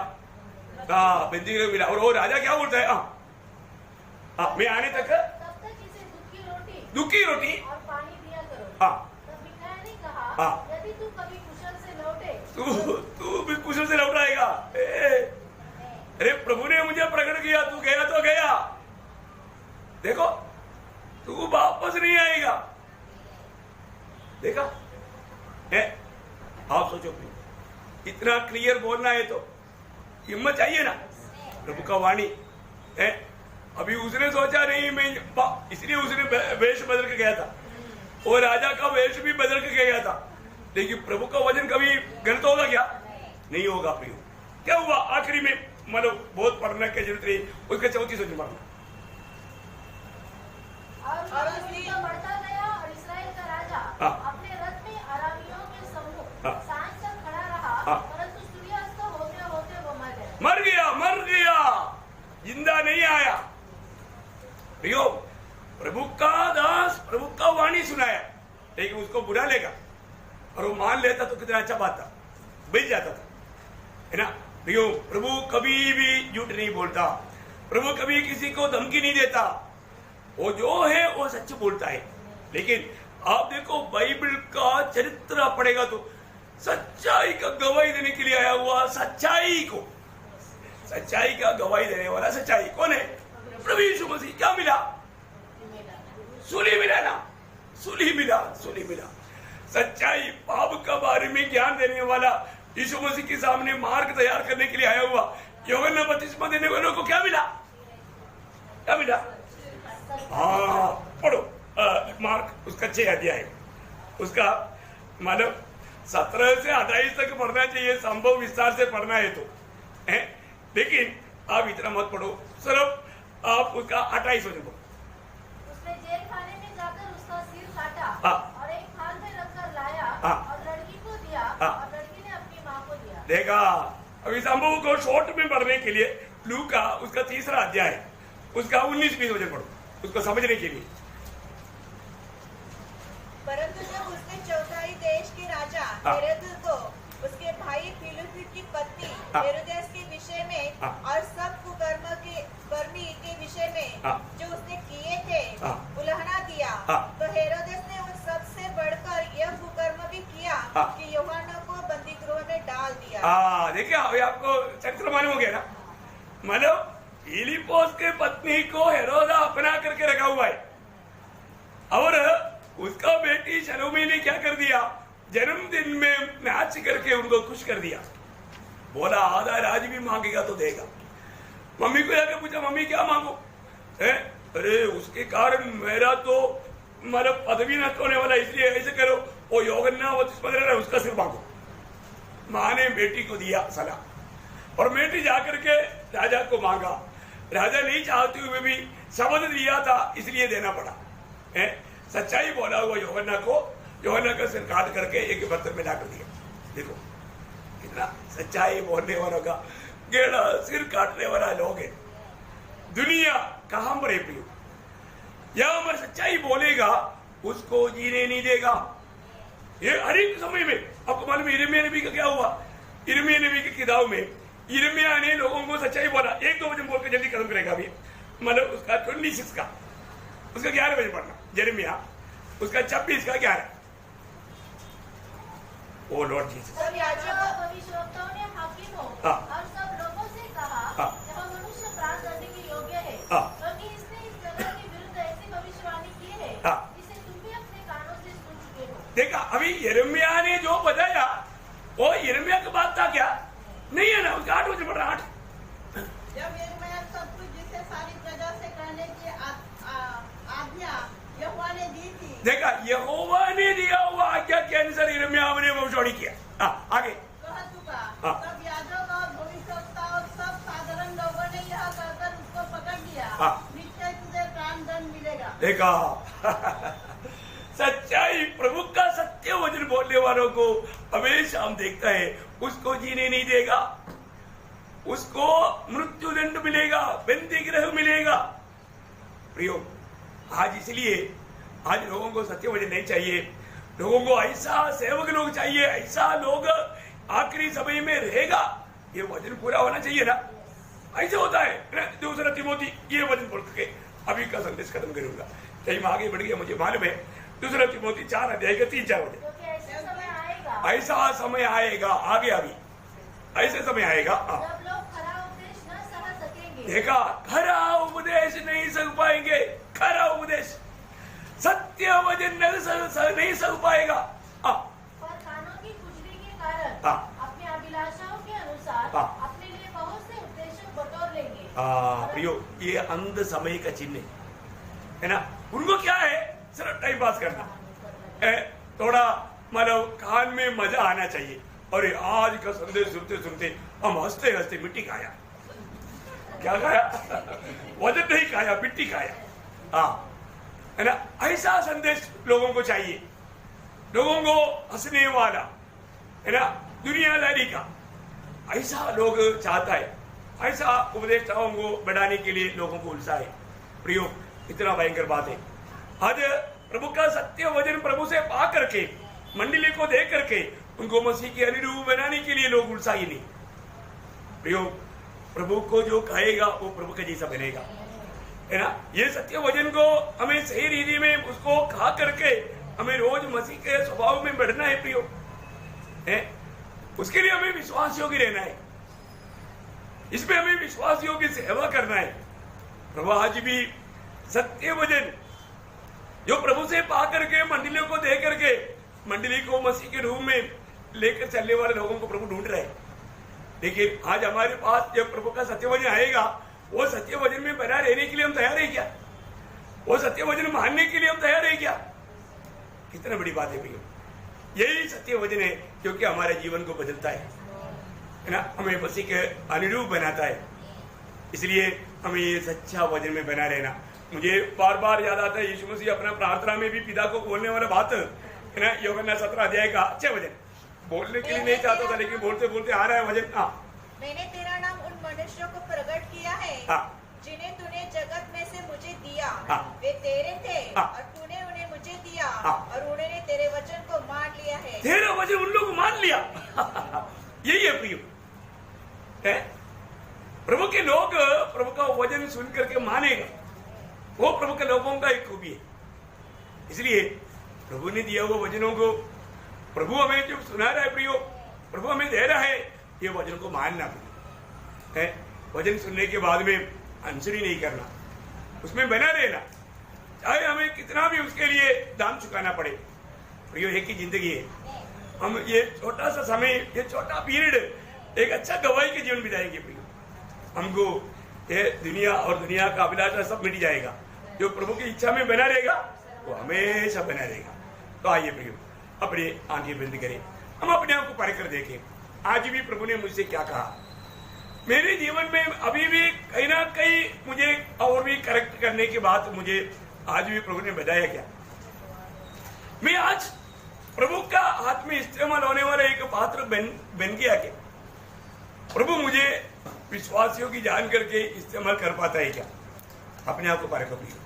हाँ बंदीगृह मिला। और वो राजा क्या बोलता है, मैं आने तक तब तक इसे दुख की रोटी और पानी दिया करो। तब मिकाया ने कहा, यदि तू कभी कुशल से लौटे, तू भी कुशल से लौट आएगा। अरे प्रभु ने मुझे प्रकट किया, तू गया तो गया, देखो तू वापस नहीं आएगा। देखा आप सोचो, इतना क्लियर बोलना है तो हिम्मत चाहिए ना। प्रभु का वाणी है। अभी उसने सोचा नहीं मैं, इसलिए उसने वेश बदल के गया था, और राजा का वेश भी बदल के गया था। लेकिन प्रभु का वचन कभी गलत होगा क्या? नहीं होगा प्रियो। क्या हुआ आखिरी में, मतलब बहुत पढ़ने की जरूरत रही, उसके 34 वचन पढ़ना। और बढ़ता गया और इस्राएल का राजा अपने रथ में अरामियों के सम्मुख सांझ तक खड़ा रहा, परंतु सूर्यास्त होते होते वो मर गया, जिंदा नहीं आया। प्रियो, प्रभु का दास प्रभु का वाणी सुनाया, लेकिन उसको बुरा लेगा और वो मान लेता तो कितना अच्छा बात था, बच जाता था, है ना। प्रियो, प्रभु कभी भी झूठ नहीं बोलता, प्रभु कभी किसी को धमकी नहीं देता, वो जो है वो सच बोलता है। लेकिन आप देखो बाइबल का चरित्र पढ़ेगा तो सच्चाई का गवाही देने के लिए आया हुआ, सच्चाई का गवाही देने वाला सच्चाई कौन है? प्रभु यीशु मसीह। क्या मिला? सूली मिला ना, सूली मिला। सच्चाई पाप का बारे में ज्ञान देने वाला यीशु मसीह के सामने मार्ग तैयार करने के लिए आया हुआ यूहन्ना बपतिस्मा देने वालों को क्या मिला? हाँ पढ़ो मार्क उसका 6 अध्याय, उसका मतलब 17 से 28 तक पढ़ना चाहिए, संभव विस्तार से पढ़ना है तो है। लेकिन आप इतना मत पढ़ो, सिर्फ आप उसका 28 वचन पढ़ो। उसने जेल खाने में जाकर उसका सिर काटा और एक थाल में रखकर लाया और लड़की को दिया और लड़की ने अपनी माँ को दिया। देखा, अभी संभव को शॉर्ट में पढ़ने के लिए लूका उसका 3रा अध्याय, उसका 19-20 वचन पढ़ो, उसको समझने के लिए। परंतु जब उसने चौथाई देश के राजा हेरोदेस को उसके भाई फिलिप्पुस की पत्नी हेरोदेस के विषय में और सब कुकर्मी के विषय में जो उसने किए थे उल्लंघना दिया, तो हेरोदेस ने उन सब से बढ़कर यह कुकर्म भी किया कि यूहन्ना को बंदीगृह में डाल दिया। दिया। देखिए अभी आपको चरित्र मालूम हो गया ना। मतलब फिलिपोस के पत्नी को हेरोदा अपना करके रखा हुआ है और उसका बेटी शलोमी ने क्या कर दिया, जन्मदिन में नाच करके उनको खुश कर दिया। बोला आधा राज भी मांगेगा तो देगा। मम्मी को जाकर पूछा मम्मी क्या मांगो है? अरे उसके कारण मेरा तो मतलब पदवी नष्ट होने वाला, इसलिए ऐसे करो वो योगन्ना वो उसका सिर मांगो। माँ ने बेटी को दिया सलाह और बेटी जाकर के राजा को मांगा। राजा नहीं चाहते हुए भी शब्द दिया था इसलिए देना पड़ा है। सच्चाई बोला हुआ योगन्ना को, योगन्ना का सिर काट करके एक बर्तन में डाल दिया। देखो कितना सच्चाई बोलने वालों का गेड़ा सिर काटने वाला लोग है। दुनिया कहां पर है प्रियो? यहां पर सच्चाई बोलेगा उसको जीने नहीं देगा। ये हर एक समय में आपको मालूम यिर्मयाह नबी का क्या हुआ? यिर्मयाह नबी की किताब में यिर्मयाह ने लोगों को सच्चाई बोला। एक दो वचन बोल के जल्दी खत्म करेगा अभी। मतलब उसका 26 का उसका 11 बजे पढ़ना, यिर्मयाह उसका 26 का 11। ओ लॉर्ड जीसस। भविष्यवक्ताओं ने हाकिमों और सब लोगों से कहा यह मनुष्य प्राण करने के योग्य है, क्योंकि इसने इस जगह के विरुद्ध ऐसी भविष्यवाणी की है जिसे तुम भी अपने कानों से सुन चुके हो। देखा अभी यिर्मयाह ने जो बताया वो यिर्मयाह की बात था क्या? नहीं है ना। उसका 8 बजे पढ़ रहा 8। जब यिर्मयाह सब कुछ जिसे सारी प्रजा से करने की आज्ञा यहोवा ने दी थी। देखा यहोवा ने दिया हुआ आज्ञा के अनुसार यिर्मयाह ने भविष्यवाणी किया। आगे कह चुका। तब याजक और भविष्यवक्ता और सब साधारण लोगों ने यह कहकर उसको पकड़ लिया, निश्चय तुझे प्राण दंड मिलेगा। देखा सच्चाई प्रभु का सत्य वचन बोलने वालों को हमेशा हम देखता है उसको जीने नहीं देगा, उसको मृत्यु दंड मिलेगा, बंदी गृह मिलेगा। प्रियो आज इसलिए आज लोगों को सत्य वचन नहीं चाहिए। लोगों को ऐसा सेवक लोग चाहिए, ऐसा लोग आखिरी समय में रहेगा। ये वचन पूरा होना चाहिए ना। ऐसे होता है। दूसरा तिमोथी ये वचन बोल के अभी का संदेश खत्म करूंगा। कहीं आगे बढ़ गया मुझे मालूम है। दूसरा तिमोथी 4 अध्याय के 3-4 वचन। ऐसा समय आएगा आगे अभी ऐसे समय आएगा जब लोग खरा उपदेश न सह सकेंगे। देखा खरा उपदेश नहीं सह पाएंगे। खरा उपदेश सत्य वचन नहीं सह पाएगा। पर कानों की खुजली के कारण अपनी अभिलाषाओं के अनुसार अपने लिए बहुत से उपदेशक बटोर लेंगे। प्रियो ये अंध समय का चिन्ह है ना। उनको क्या है सिर्फ टाइम पास करना, थोड़ा मतलब कान में मजा आना चाहिए। और आज का संदेश सुनते सुनते हम हंसते हंसते मिट्टी खाया। क्या खाया? वजन नहीं खाया, मिट्टी खाया। है ना। ऐसा संदेश लोगों को चाहिए। लोगों को हंसने वाला है ना, दुनियादारी का ऐसा लोग चाहता है। ऐसा उपदेष्टाओं को बढ़ाने के लिए लोगों को उत्साह है। प्रियो इतना भयंकर बात है। आज प्रभु का सत्य वचन प्रभु से पा करके मंडली को दे करके उनको मसीह के अनुरूप बनाने के लिए लोग उत्साही नहीं। प्रियो प्रभु को जो कहेगा वो प्रभु के जैसा बनेगा, है ना। ये सत्य वचन को हमें सही रीति में उसको खा करके हमें रोज मसीह के स्वभाव में बढ़ना है प्रियो, है। उसके लिए हमें विश्वास योग्य रहना है। इसमें हमें विश्वास योग्य सेवा करना है। प्रभु आज भी सत्य वचन जो प्रभु से पा करके मंडलियों को दे करके मंडली को मसीह के रूप में लेकर चलने वाले लोगों को प्रभु ढूंढ रहे हैं। लेकिन आज हमारे पास जब प्रभु का सत्य वचन आएगा, वो सत्य वचन में बना रहने के लिए हम तैयार है क्या? वो सत्य वचन मानने के लिए हम तैयार है क्या? कितना बड़ी बात है भैया। यही सत्य वचन है क्योंकि हमारे जीवन को बदलता है ना, हमें मसीह के अनुरूप बनाता है। इसलिए हमें ये सच्चा वचन में बना रहना। मुझे बार बार याद आता है यीशु मसीह अपना प्रार्थना में भी पिता को बोलने वाला बात है ना, यूहन्ना 17 अध्याय का अच्छे वचन बोलने के लिए नहीं चाहता था, लेकिन बोलते बोलते आ रहा है वचन। मैंने तेरा नाम उन मनुष्यों को प्रकट किया है जिन्हें तूने जगत में से मुझे दिया। वे तेरे थे और तूने उन्हें मुझे दिया और उन्होंने तेरे वचन को मान लिया है। तेरा वचन उन लोग मान लिया। यही है प्रियो, है प्रभु के लोग प्रभु का वचन सुन करके मानेगा, वो प्रभु के लोगों का एक खूबी है। इसलिए प्रभु ने दिया हुआ वचनों को प्रभु हमें जो सुना रहा है प्रियो, प्रभु हमें दे रहा है, ये वचन को मानना है। वचन सुनने के बाद में अनसुनी नहीं करना, उसमें बना रहना, चाहे हमें कितना भी उसके लिए दाम चुकाना पड़े। प्रियो, एक ही जिंदगी है, हम ये छोटा सा समय, ये छोटा पीरियड एक अच्छा गवाही के जीवन बिताएंगे। प्रियो, हमको ये दुनिया और दुनिया का अभिलाषा सब मिट जाएगा, जो प्रभु की इच्छा में बना रहेगा वो हमेशा बना रहेगा। तो आइए प्रियो, अपनी आंखें बंद करें, हम अपने आप को परख कर देखें। आज भी प्रभु ने मुझसे क्या कहा, मेरे जीवन में अभी भी कहीं ना कहीं मुझे और भी करेक्ट करने की बात मुझे आज भी प्रभु ने बताया क्या। मैं आज प्रभु का हाथ में इस्तेमाल होने वाला एक पात्र बन गया क्या? प्रभु मुझे विश्वासियों की जान करके इस्तेमाल कर पाता है क्या? अपने आप को परखो प्रियो,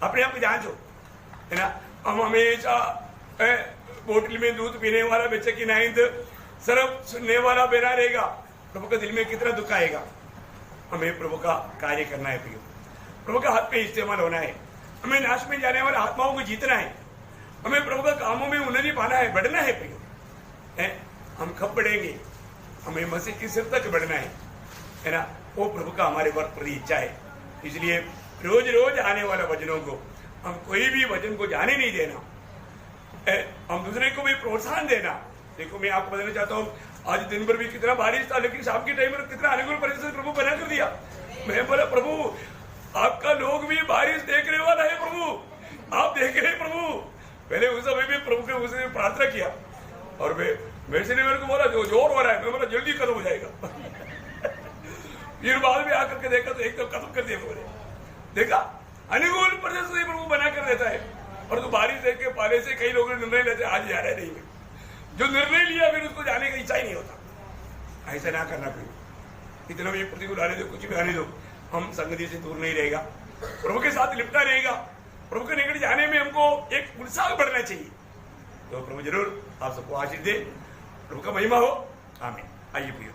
अपने आप को जांचो, है ना। हम हमेशा बोतल में दूध पीने वाला बच्चे की नाइंद सिर्फ सुनने वाला बना रहेगा, प्रभु के दिल में कितना दुख आएगा। हमें प्रभु का कार्य करना है प्रियो, प्रभु का हाथ में इस्तेमाल होना है। हमें नाश में जाने वाले आत्माओं को जीतना है, हमें प्रभु का कामों में उन्नति पाना है, बढ़ना है प्रियो। हम कब बढ़ेंगे? हमें मसीह की सिर तक बढ़ना है ना। वो प्रभु का हमारे वर्ग प्रति इच्छा है। इसलिए रोज रोज आने वाले वचनों को हम कोई भी वचन को जाने नहीं देना, हम दूसरे को भी प्रोत्साहन देना। देखो, मैं आपको बताना चाहता हूँ, आज दिन भर भी कितना बारिश था, लेकिन शाम के टाइम पर कितना अनुकूल परिस्थिति प्रभु बना कर दिया। मैं बोला, प्रभु आपका लोग भी बारिश देखने वाला है, प्रभु आप देख रहे प्रभु। पहले उस समय भी प्रभु के उसने प्रार्थना किया, और मेरे से मेरे को बोला जो जोर हो रहा है, मैं बोला जल्दी खत्म हो जाएगा। फिर बाद में आकर के देखा तो एकदम खत्म कर दिया। बोले देखा, अनुकूल परिस्थिति प्रभु बना कर देता है, और तो बारिश देख के पाले से कई लोग निर्णय लेते आज जा रहे नहीं, जो निर्णय लिया फिर उसको जाने का इच्छा ही नहीं होता। ऐसा ना करना प्रियो, कितना भी प्रतिकूल आने दो, कुछ भी आने दो, हम संगति से दूर नहीं रहेगा, प्रभु के साथ लिपटा रहेगा। प्रभु के निकट जाने में हमको एक उत्साह बढ़ना चाहिए। तो प्रभु जरूर आप सबको आशीष दे, प्रभु का महिमा हो। आमीन। आइए प्रियो।